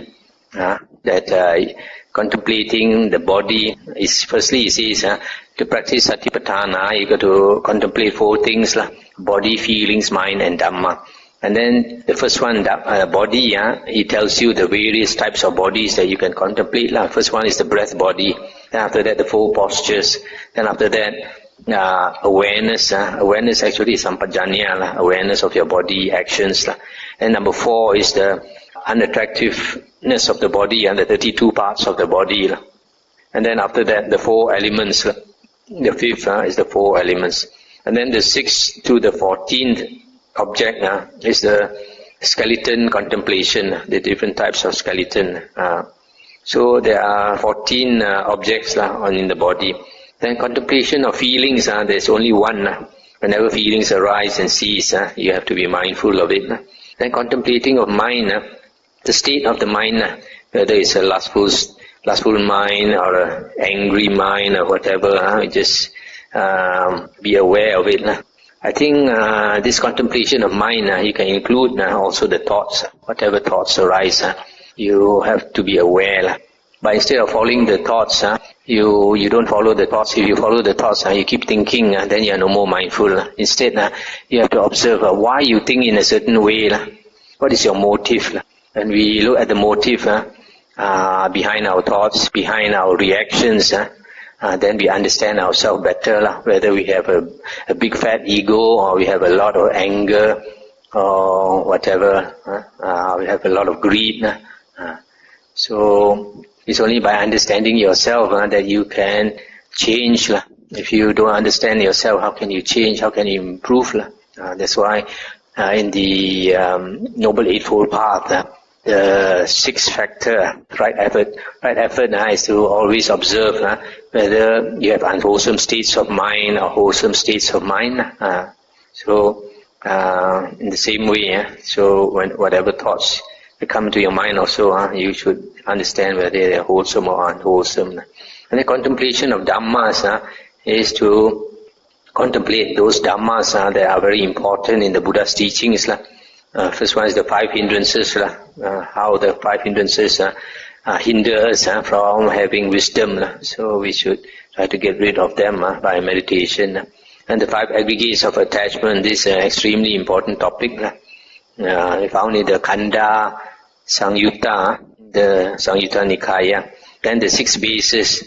That contemplating the body is, firstly it says, to practice Satipatthana, you got to contemplate 4 things, body, feelings, mind and Dhamma. And then the first one, body, it tells you the various types of bodies that you can contemplate. First one is the breath body, then after that the 4 postures, then after that awareness. Awareness actually is sampajanya, awareness of your body, actions. And number 4 is the unattractiveness of the body and the 32 parts of the body. And then after that, the 4 elements. The 5th is the 4 elements. And then the 6th to the 14th object is the skeleton contemplation, the different types of skeleton. So there are 14 objects in the body. Then contemplation of feelings, there's only one. Whenever feelings arise and cease, you have to be mindful of it. Then contemplating of mind, the state of the mind, whether it's a lustful mind or an angry mind or whatever, just be aware of it. I think this contemplation of mind, you can include also the thoughts, whatever thoughts arise, you have to be aware. But instead of following the thoughts, you don't follow the thoughts. If you follow the thoughts, you keep thinking, then you are no more mindful. Instead, you have to observe why you think in a certain way. What is your motive? When we look at the motive behind our thoughts, behind our reactions, then we understand ourselves better, whether we have a big fat ego or we have a lot of anger or whatever, we have a lot of greed. So it's only by understanding yourself that you can change. If you don't understand yourself, how can you change? How can you improve? That's why in the Noble Eightfold Path, the 6th factor, right effort is to always observe whether you have unwholesome states of mind or wholesome states of mind. So in the same way, so when whatever thoughts come to your mind also, you should understand whether they are wholesome or unwholesome. And the contemplation of Dhammas is to contemplate those Dhammas that are very important in the Buddha's teachings. First one is the 5 hindrances, how the 5 hindrances hinder us from having wisdom. So we should try to get rid of them by meditation. And the 5 aggregates of attachment, this is an extremely important topic. We found in the Khanda, Sangyutta, the Sangyutta Nikāya. Then the 6 bases,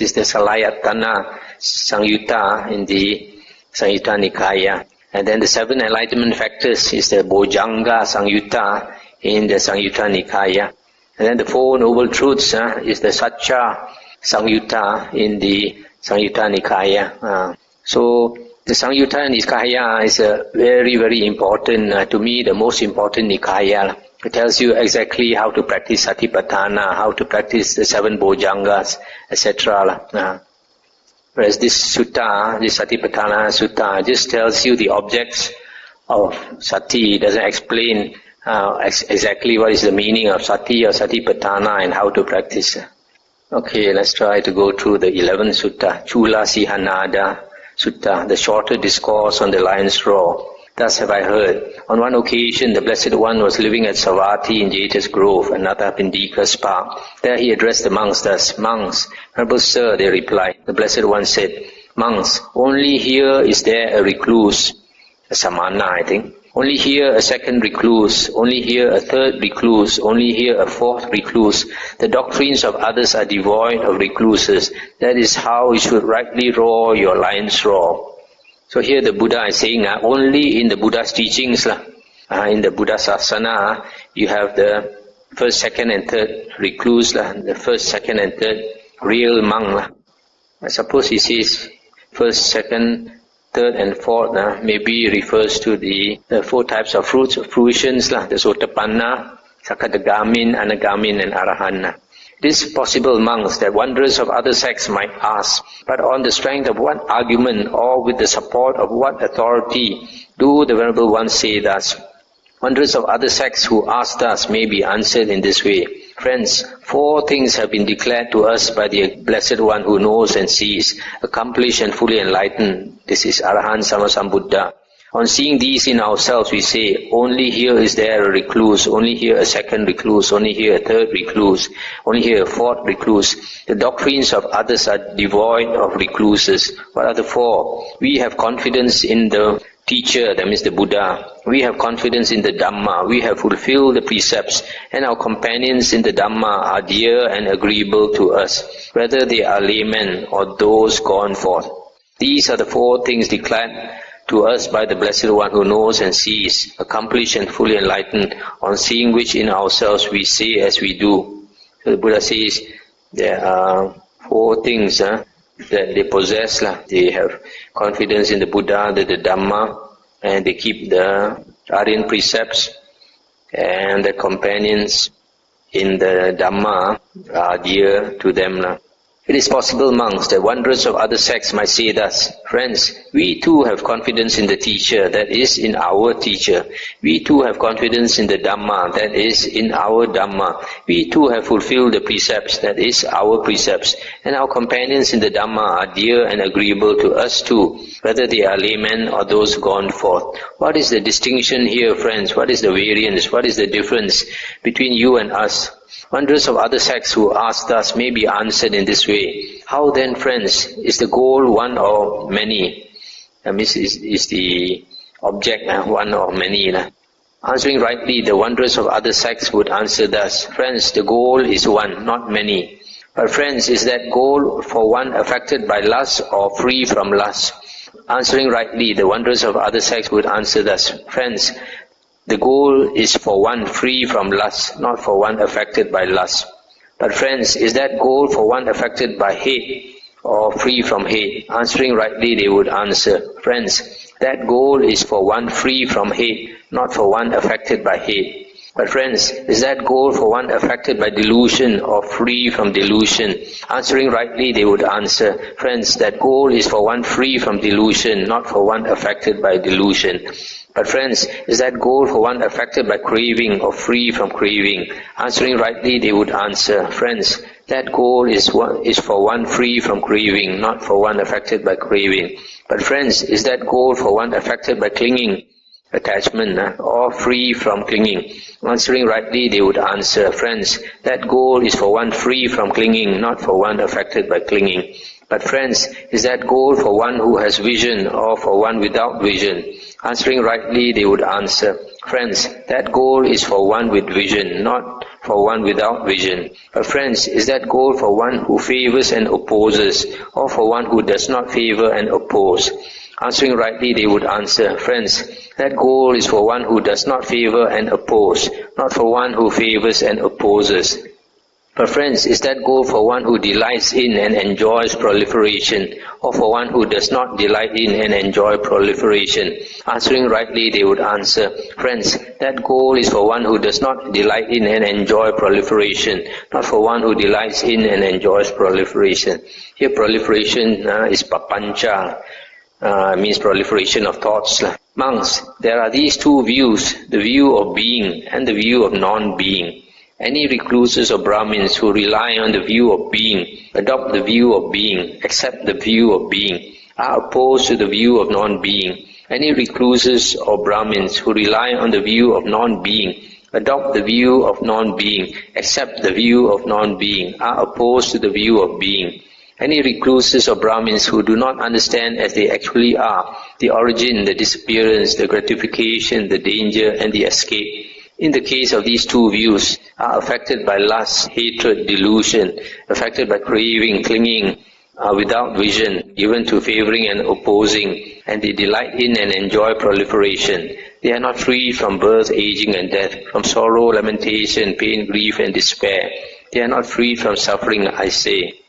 is the Culasihanada Sangyutta in the Sangyutta Nikāya. And then the 7 enlightenment factors is the Bojjhanga Sangyutta in the Sangyutta Nikāya. And then the 4 noble truths is the Satcha Sangyutta in the Sangyutta Nikāya. So the Sangyutta Nikāya is a very, very important, to me the most important Nikāya. It tells you exactly how to practice Satipatthana, how to practice the 7 Bojjhangas, etc. Whereas this sutta, this Satipatthana sutta, just tells you the objects of sati. It doesn't explain exactly what is the meaning of sati or Satipatthana and how to practice. Okay, let's try to go through the 11th sutta, Culasihanada sutta, the shorter discourse on the lion's roar. Thus have I heard. On one occasion, the Blessed One was living at Savatthi in Jeta's Grove, another Pindika's park. There he addressed the monks thus, Monks, Noble Sir, they replied. The Blessed One said, Monks, only here is there a recluse, a samana I think. Only here a second recluse, only here a third recluse, only here a fourth recluse. The doctrines of others are devoid of recluses. That is how you should rightly roar your lion's roar. So here the Buddha is saying, only in the Buddha's teachings, in the Buddha Sasana, you have the first, second and third recluse, the first, second and third real monk. I suppose he says first, second, third and fourth, maybe refers to the 4 types of fruitions, the Sotapanna, Sakadagamin, Anagamin and Arahant. It is possible, monks, that wanderers of other sects might ask, but on the strength of what argument or with the support of what authority do the Venerable Ones say thus? Wanderers of other sects who ask thus may be answered in this way. Friends, 4 things have been declared to us by the Blessed One who knows and sees, accomplished and fully enlightened. This is Arahant Sammasambuddha. On seeing these in ourselves, we say, only here is there a recluse, only here a second recluse, only here a third recluse, only here a fourth recluse. The doctrines of others are devoid of recluses. What are the 4? We have confidence in the teacher, that means the Buddha. We have confidence in the Dhamma. We have fulfilled the precepts, and our companions in the Dhamma are dear and agreeable to us, whether they are laymen or those gone forth. These are the 4 things declared to us by the Blessed One who knows and sees, accomplished and fully enlightened, on seeing which in ourselves we say as we do. So the Buddha says there are 4 things that they possess. They have confidence in the Buddha, the Dhamma, and they keep the Aryan precepts, and the companions in the Dhamma are dear to them. It is possible, monks, that wanderers of other sects might say thus, Friends, we too have confidence in the teacher, that is, in our teacher. We too have confidence in the Dhamma, that is, in our Dhamma. We too have fulfilled the precepts, that is, our precepts. And our companions in the Dhamma are dear and agreeable to us too, whether they are laymen or those gone forth. What is the distinction here, friends? What is the variance? What is the difference between you and us? Wanderers of other sects who ask thus may be answered in this way. How then, friends, is the goal one or many? Is the object one or many? Answering rightly, the wanderers of other sects would answer thus, Friends, the goal is one, not many. But friends, is that goal for one affected by lust or free from lust? Answering rightly, the wanderers of other sects would answer thus, Friends, the goal is for one free from lust, not for one affected by lust. But friends, is that goal for one affected by hate or free from hate? Answering rightly, they would answer, Friends, that goal is for one free from hate, not for one affected by hate. But friends, is that goal for one affected by delusion or free from delusion? Answering rightly, they would answer, Friends, that goal is for one free from delusion, not for one affected by delusion. But friends, is that goal for one affected by craving or free from craving? Answering rightly, they would answer, Friends, that goal is for one free from craving, not for one affected by craving. But friends, is that goal for one affected by clinging? attachment, or free from clinging? Answering rightly, they would answer, friends, that goal is for one free from clinging, not for one affected by clinging. But friends, is that goal for one who has vision or for one without vision? Answering rightly, they would answer, friends, that goal is for one with vision, not for one without vision. But friends, is that goal for one who favors and opposes, or for one who does not favor and oppose? Answering rightly, they would answer, friends, that goal is for one who does not favor and oppose, not for one who favors and opposes. But friends, is that goal for one who delights in and enjoys proliferation, or for one who does not delight in and enjoy proliferation? Answering rightly, they would answer, friends, that goal is for one who does not delight in and enjoy proliferation, not for one who delights in and enjoys proliferation. Here proliferation is papancha, means proliferation of thoughts. Monks, there are these two views, the view of being and the view of non-being. Any recluses or Brahmins who rely on the view of being, adopt the view of being, accept the view of being, are opposed to the view of non-being. Any recluses or Brahmins who rely on the view of non-being, adopt the view of non-being, accept the view of non-being, are opposed to the view of being. Any recluses or Brahmins who do not understand as they actually are, the origin, the disappearance, the gratification, the danger, and the escape, in the case of these two views, are affected by lust, hatred, delusion, affected by craving, clinging, without vision, given to favoring and opposing, and they delight in and enjoy proliferation. They are not free from birth, aging and death, from sorrow, lamentation, pain, grief and despair. They are not free from suffering, I say.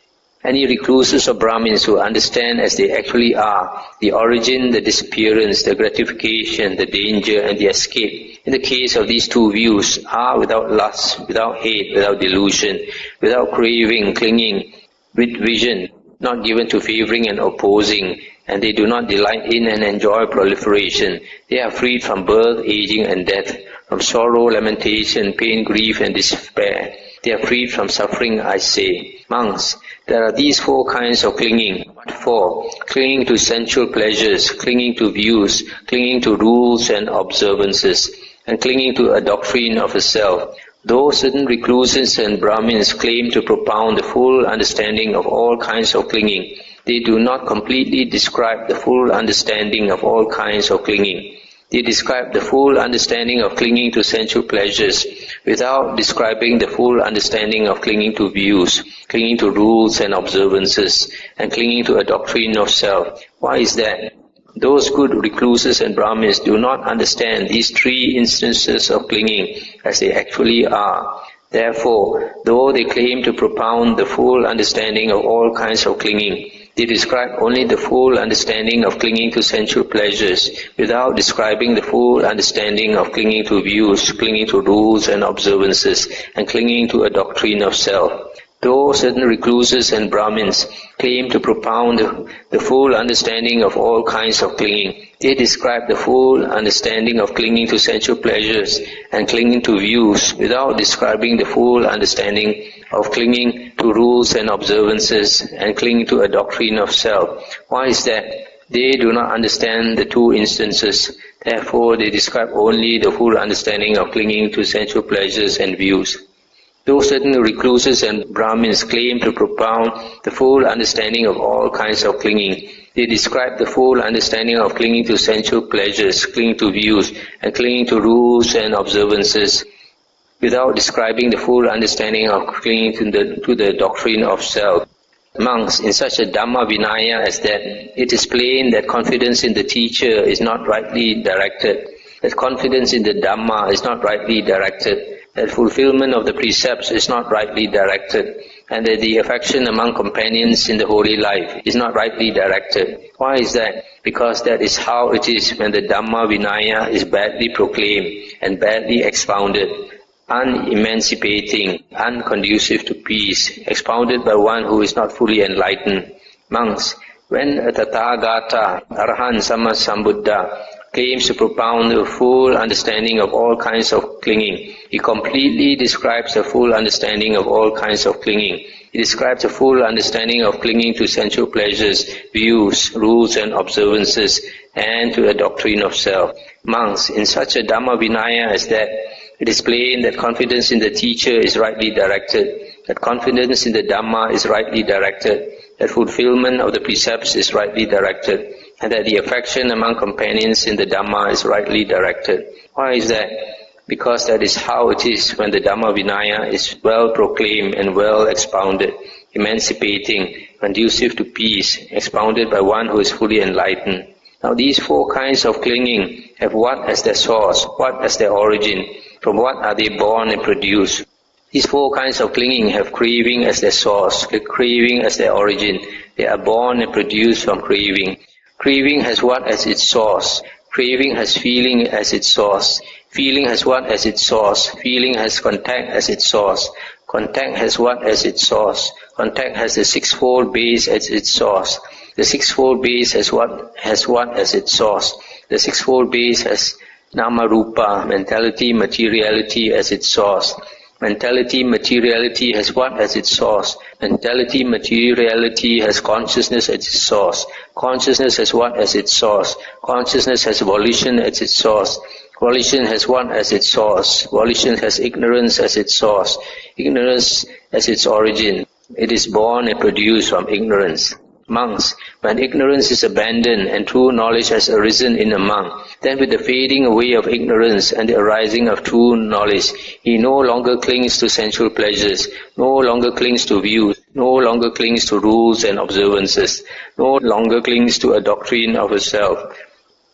Any recluses or Brahmins who understand as they actually are, the origin, the disappearance, the gratification, the danger and the escape, in the case of these two views, are without lust, without hate, without delusion, without craving, clinging, with vision, not given to favoring and opposing, and they do not delight in and enjoy proliferation. They are freed from birth, aging and death, from sorrow, lamentation, pain, grief and despair. They are freed from suffering, I say. Monks, there are these four kinds of clinging. What for? Clinging to sensual pleasures, clinging to views, clinging to rules and observances, and clinging to a doctrine of a self. Though certain recluses and Brahmins claim to propound the full understanding of all kinds of clinging, they do not completely describe the full understanding of all kinds of clinging. They describe the full understanding of clinging to sensual pleasures without describing the full understanding of clinging to views, clinging to rules and observances, and clinging to a doctrine of self. Why is that? Those good recluses and Brahmins do not understand these three instances of clinging as they actually are. Therefore, though they claim to propound the full understanding of all kinds of clinging, they describe only the full understanding of clinging to sensual pleasures, without describing the full understanding of clinging to views, clinging to rules and observances, and clinging to a doctrine of self. Though certain recluses and Brahmins claim to propound the full understanding of all kinds of clinging, they describe the full understanding of clinging to sensual pleasures and clinging to views, without describing the full understanding of clinging to rules and observances and clinging to a doctrine of self. Why is that? They do not understand the two instances. Therefore, they describe only the full understanding of clinging to sensual pleasures and views. Though certain recluses and Brahmins claim to propound the full understanding of all kinds of clinging, they describe the full understanding of clinging to sensual pleasures, clinging to views, and clinging to rules and observances, without describing the full understanding of clinging to the doctrine of self. Monks, in such a Dhamma Vinaya as that, it is plain that confidence in the teacher is not rightly directed, that confidence in the Dhamma is not rightly directed, that fulfillment of the precepts is not rightly directed, and that the affection among companions in the holy life is not rightly directed. Why is that? Because that is how it is when the Dhamma Vinaya is badly proclaimed and badly expounded, unemancipating, unconducive to peace, expounded by one who is not fully enlightened. Monks, when a Tathagata, Arahant Sammasambuddha, claims to propound the full understanding of all kinds of clinging, he completely describes the full understanding of all kinds of clinging. He describes the full understanding of clinging to sensual pleasures, views, rules and observances, and to a doctrine of self. Monks, in such a Dhamma Vinaya as that, it is plain that confidence in the teacher is rightly directed, that confidence in the Dhamma is rightly directed, that fulfillment of the precepts is rightly directed, and that the affection among companions in the Dhamma is rightly directed. Why is that? Because that is how it is when the Dhamma Vinaya is well proclaimed and well expounded, emancipating, conducive to peace, expounded by one who is fully enlightened. Now these four kinds of clinging have what as their source, what as their origin, from what are they born and produced. These four kinds of clinging have craving as their source, craving as their origin. They are born and produced from craving. Craving has what as its source? Craving has feeling as its source. Feeling has what as its source? Feeling has contact as its source. Contact has what as its source? Contact has the sixfold base as its source. The sixfold base has what as its source? The sixfold base has nama rupa, mentality, materiality as its source. Mentality, materiality has what as its source? Mentality, materiality has consciousness as its source. Consciousness has what as its source? Consciousness has volition as its source. Volition has what as its source? Volition has ignorance as its source. Ignorance as its origin. It is born and produced from ignorance. Monks, when ignorance is abandoned and true knowledge has arisen in a monk, then with the fading away of ignorance and the arising of true knowledge, he no longer clings to sensual pleasures, no longer clings to views, no longer clings to rules and observances, no longer clings to a doctrine of himself.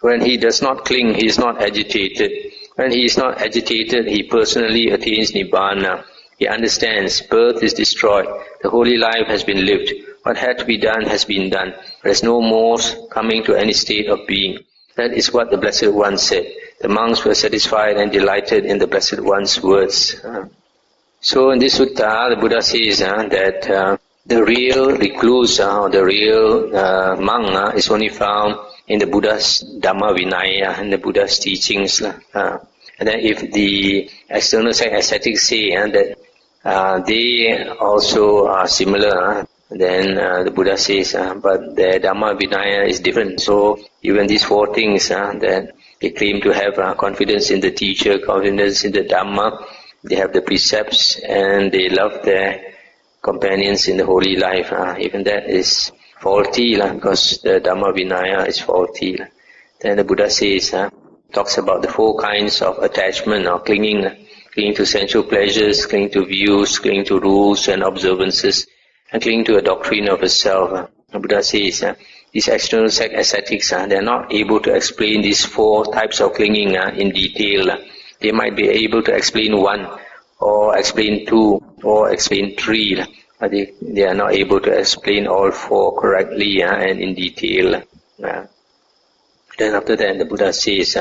When he does not cling, he is not agitated. When he is not agitated, he personally attains Nibbana. He understands birth is destroyed, the holy life has been lived. What had to be done has been done. There is no more coming to any state of being. That is what the Blessed One said. The monks were satisfied and delighted in the Blessed One's words. So in this sutta, the Buddha says that the real recluse or the real monk is only found in the Buddha's Dhamma Vinaya, in the Buddha's teachings. And then if the external ascetics say that they also are similar, then the Buddha says, but their Dhamma Vinaya is different. So even these four things that they claim to have confidence in the teacher, confidence in the Dhamma, they have the precepts and they love their companions in the holy life. Even that is faulty because the Dhamma Vinaya is faulty. Then the Buddha says, talks about the four kinds of attachment or clinging to sensual pleasures, clinging to views, clinging to rules and observances, and cling to a doctrine of itself. The Buddha says, these external ascetics, they are not able to explain these four types of clinging in detail. They might be able to explain one, or explain two, or explain three, but they are not able to explain all four correctly and in detail. Then after that, the Buddha says,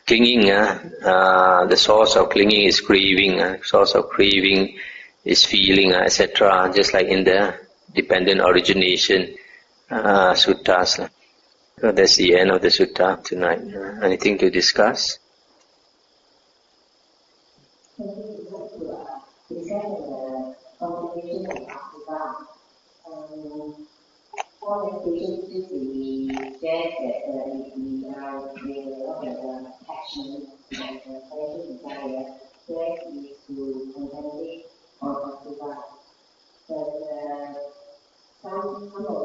clinging, the source of clinging is craving, source of craving is feeling, etc., just like in the dependent origination suttas. So that's the end of the sutta tonight. Anything to discuss? Some of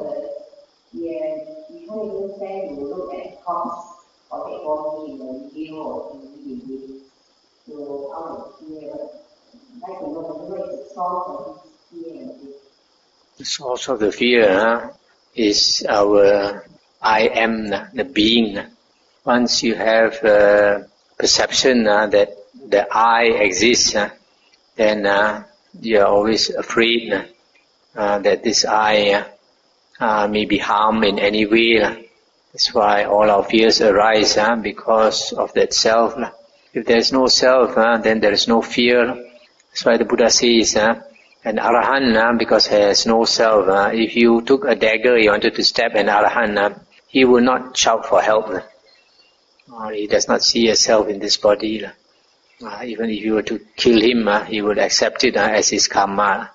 the, you can't even stand to look at costs of the body in the video or DVD. So out of fear, like to know what is the source of this fear and this. The source of the fear is our I am, the being. Once you have perception that the I exists, then you are always afraid that this I may be harmed in any way. That's why all our fears arise because of that self. If there is no self, then there is no fear. That's why the Buddha says, an Arahant, because he has no self, if you took a dagger, you wanted to stab an Arahant, he will not shout for help. He does not see a self in this body. Even if you were to kill him, he would accept it as his karma.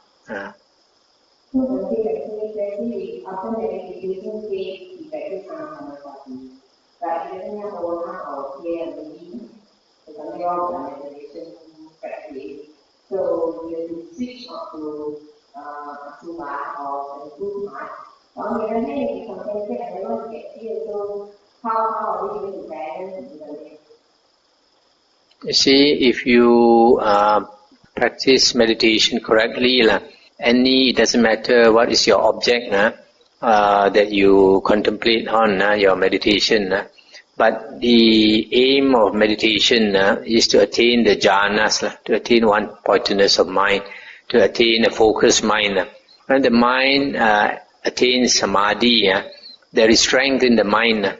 all the meditation practice. So you have to switch on to Asubha or the good mind. On the other hand, if you concentrate and never get here, so how are we going to balance the way? You see, if you practice meditation correctly, it doesn't matter what is your object that you contemplate on your meditation, but the aim of meditation is to attain the jhanas, to attain one-pointedness of mind, to attain a focused mind. When the mind attains samadhi, there is strength in the mind.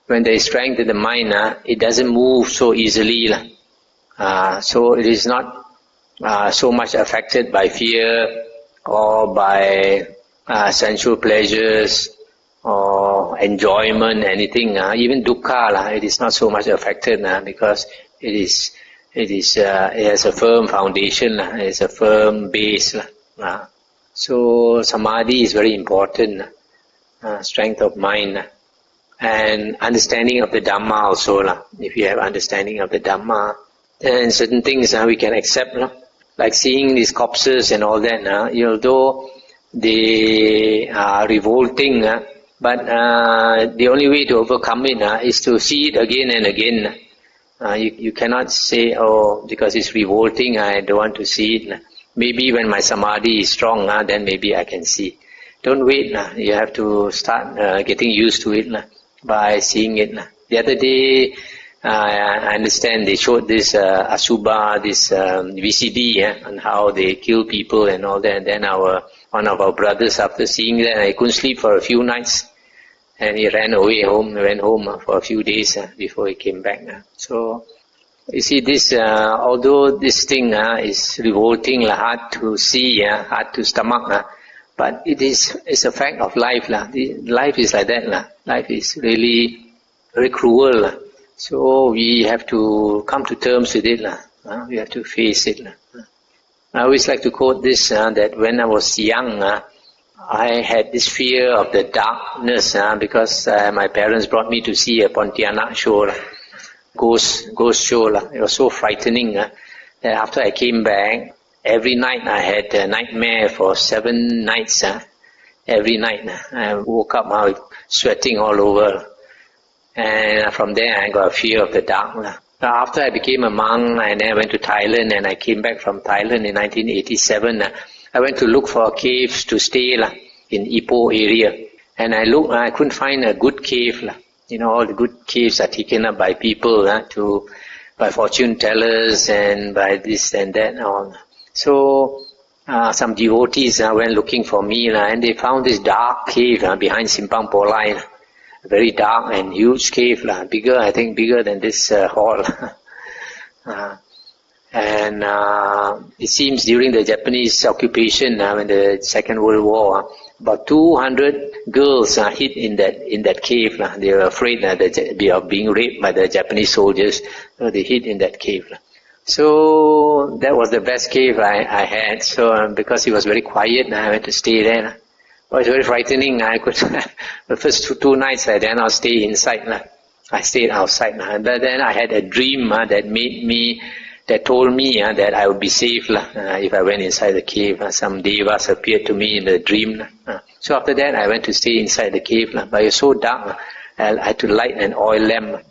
When there is strength in the mind, it doesn't move so easily. So it is not so much affected by fear or by sensual pleasures or enjoyment, anything. Even dukkha, it is not so much affected because it has a firm foundation, it has a firm base. So samadhi is very important, strength of mind. And understanding of the Dhamma also. If you have understanding of the Dhamma, then certain things we can accept. Like seeing these corpses and all that, although they are revolting, but the only way to overcome it is to see it again and again. You cannot say, oh, because it's revolting, I don't want to see it. Maybe when my samadhi is strong, then maybe I can see. Don't wait. You have to start getting used to it by seeing it. The other day, I understand they showed this Asubha, this VCD, on how they kill people and all that. And then one of our brothers, after seeing that, he couldn't sleep for a few nights. And he went home for a few days before he came back. So, you see, this, although this thing is revolting, hard to see, hard to stomach, but it's a fact of life. Life is like that. Life is really very cruel. So we have to come to terms with it. We have to face it. I always like to quote this, that when I was young, I had this fear of the darkness because my parents brought me to see a Pontianak show, ghost show. It was so frightening that after I came back, every night I had a nightmare for 7 nights. Every night I woke up sweating all over. And from there I got a fear of the dark. After I became a monk, and then I went to Thailand, and I came back from Thailand in 1987. I went to look for caves to stay in Ipoh area. And I couldn't find a good cave. All the good caves are taken up by people, by fortune tellers and by this and that and all. So some devotees went looking for me, and they found this dark cave behind Simpang Polai. A very dark and huge cave, I think bigger than this hall. And it seems during the Japanese occupation, when the Second World War, about 200 girls hid in that cave. They were afraid of being raped by the Japanese soldiers, so they hid in that cave. So that was the best cave I had. So because it was very quiet, I went to stay there. It was very frightening. I could the first 2 nights, then I'll stay inside. I stayed outside. But then I had a dream that told me that I would be safe if I went inside the cave. Some devas appeared to me in the dream. So after that, I went to stay inside the cave. But it was so dark, I had to light an oil lamp.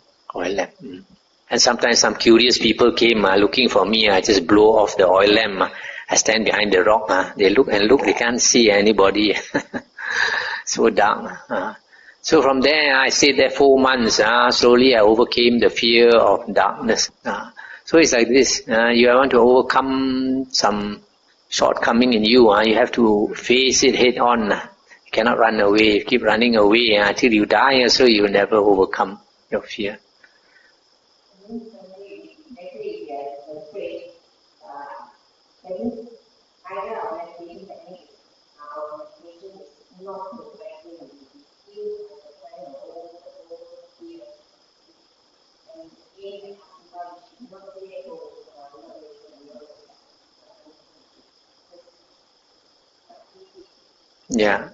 And sometimes some curious people came looking for me. I just blow off the oil lamp. I stand behind the rock. They look and look. They can't see anybody. So dark. So from there, I stayed there 4 months. Slowly, I overcame the fear of darkness. So it's like this. You want to overcome some shortcoming in you. You have to face it head on. You cannot run away. If you keep running away until you die, so you will never overcome your fear. Yeah,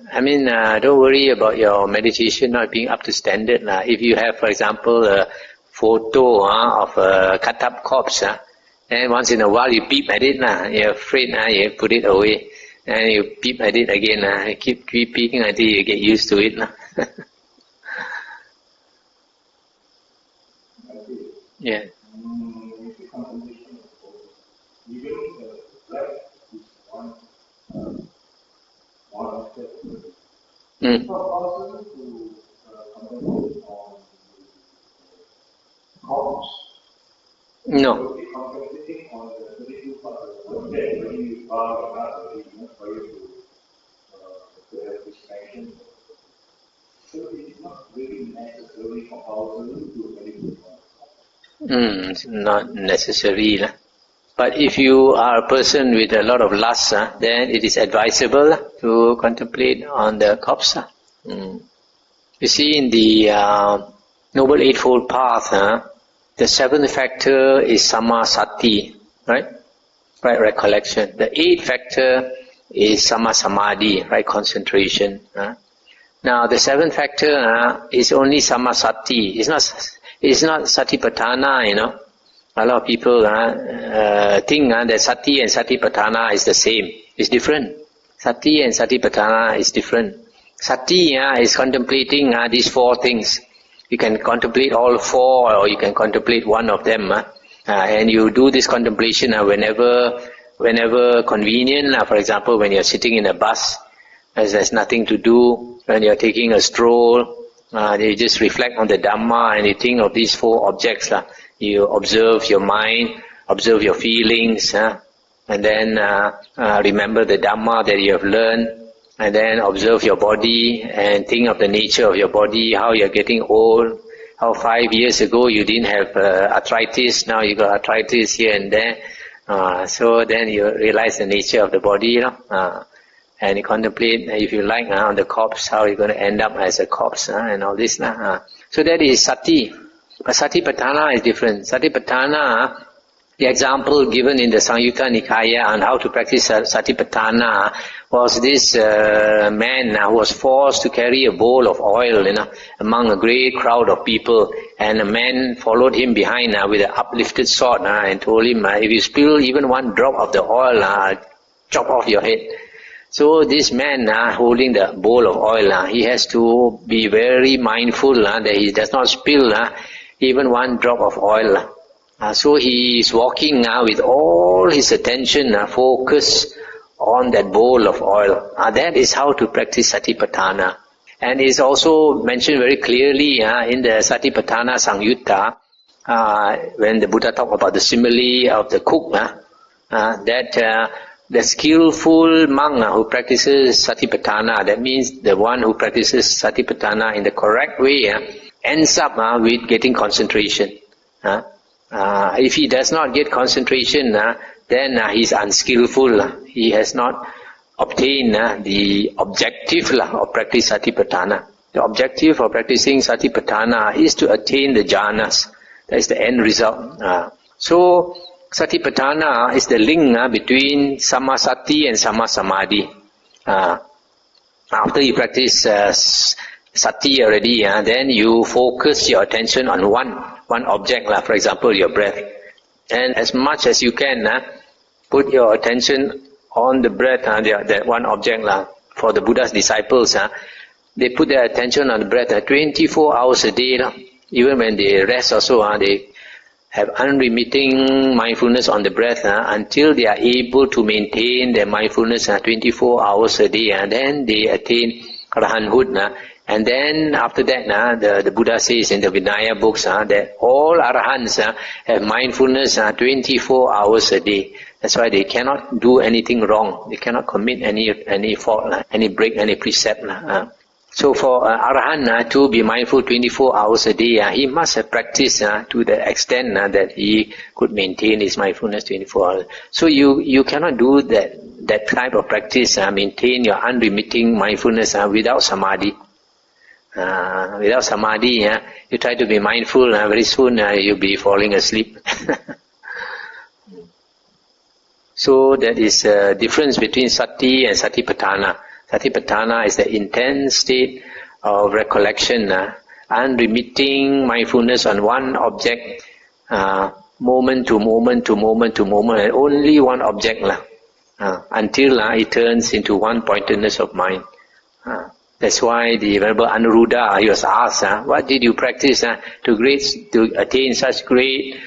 don't worry about your meditation not being up to standard. If you have, for example, photo of a cut-up corpse. And once in a while you peep at it, you're afraid, you put it away. And you peep at it again, keep peeping until you get used to it. Yeah. No. Not necessary. But if you are a person with a lot of lust, then it is advisable to contemplate on the corpse. You see, in the Noble Eightfold Path, the seventh factor is Sammasati, right? Right recollection. The eighth factor is Sammasamadhi, right concentration. Now, the seventh factor is only Sammasati. It's not Satipatthana, A lot of people think that Sati and Satipatthana is the same. It's different. Sati and Satipatthana is different. Sati is contemplating these four things. You can contemplate all four, or you can contemplate one of them. And you do this contemplation whenever convenient. For example, when you're sitting in a bus, as there's nothing to do, when you're taking a stroll, you just reflect on the Dhamma and you think of these four objects. You observe your mind, observe your feelings, and then remember the Dhamma that you have learned, and then observe your body and think of the nature of your body, how you're getting old, how 5 years ago you didn't have arthritis, now you got arthritis here and there. So then you realize the nature of the body, and you contemplate, if you like, on the corpse, how you're going to end up as a corpse, and all this. So that is Sati. But Satipatthana is different. Satipatthana, the example given in the Samyutta Nikāya on how to practice Satipatthana was this man who was forced to carry a bowl of oil, among a great crowd of people, and a man followed him behind with an uplifted sword and told him, if you spill even one drop of the oil, I'll chop off your head. So this man holding the bowl of oil, he has to be very mindful that he does not spill even one drop of oil. So he is walking with all his attention focused on that bowl of oil. That is how to practice Satipatthana. And it is also mentioned very clearly in the Satipatthana Samyutta, when the Buddha talked about the simile of the cook, that the skillful monk who practices Satipatthana, that means the one who practices Satipatthana in the correct way, ends up with getting concentration. If he does not get concentration, then he's unskillful. He has not obtained the objective of practice Satipatthana. The objective of practicing Satipatthana is to attain the jhanas. That is the end result. So Satipatthana is the link between Sammasati and Sammasamadhi. After you practice Sati already, then you focus your attention on one object, for example, your breath. And as much as you can, put your attention on the breath, that one object. For the Buddha's disciples, they put their attention on the breath 24 hours a day. Even when they rest also, they have unremitting mindfulness on the breath until they are able to maintain their mindfulness 24 hours a day. And then they attain Arahanthood. And then after that, the Buddha says in the Vinaya books that all Arahants have mindfulness 24 hours a day. That's why they cannot do anything wrong. They cannot commit any fault, break any precept. So for Arahant to be mindful 24 hours a day, he must have practiced to the extent that he could maintain his mindfulness 24 hours. So you cannot do that type of practice, maintain your unremitting mindfulness without samadhi. Without samadhi, you try to be mindful, very soon you'll be falling asleep. So that is a difference between Sati and Satipatthana. Satipatthana is the intense state of recollection, unremitting mindfulness on one object, moment to moment to moment to moment, and only one object until it turns into one pointedness of mind. That's why the Venerable Anuruddha, he was asked, what did you practice to attain such great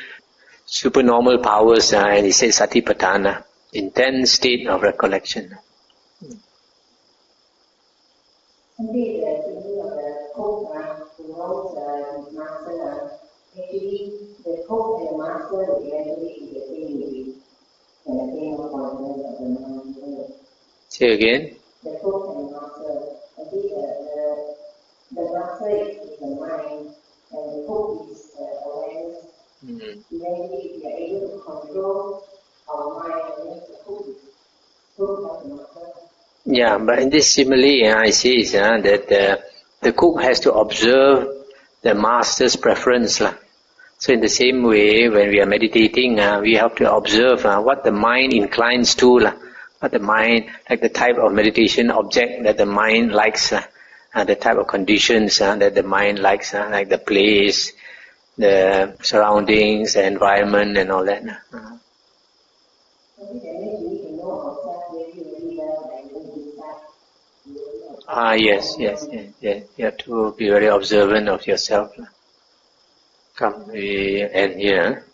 supernormal powers? And he said Satipatthana, intense state of recollection. Indeed, thinking of the cook who knows his master, actually the cook and the master will eventually be the same unit and the same appointment of the mind. Say again. The cook and the master, actually the master is the mind and the cook is awareness. Eventually, if we are able to control our mind, and then the cook is like the master. Yeah, but in this simile, I see that the cook has to observe the master's preference. So in the same way, when we are meditating, we have to observe what the mind inclines to, what the mind, like the type of meditation object that the mind likes, the type of conditions that the mind likes, like the place, the surroundings, the environment, and all that. Yes. You have to be very observant of yourself. Come, we end here.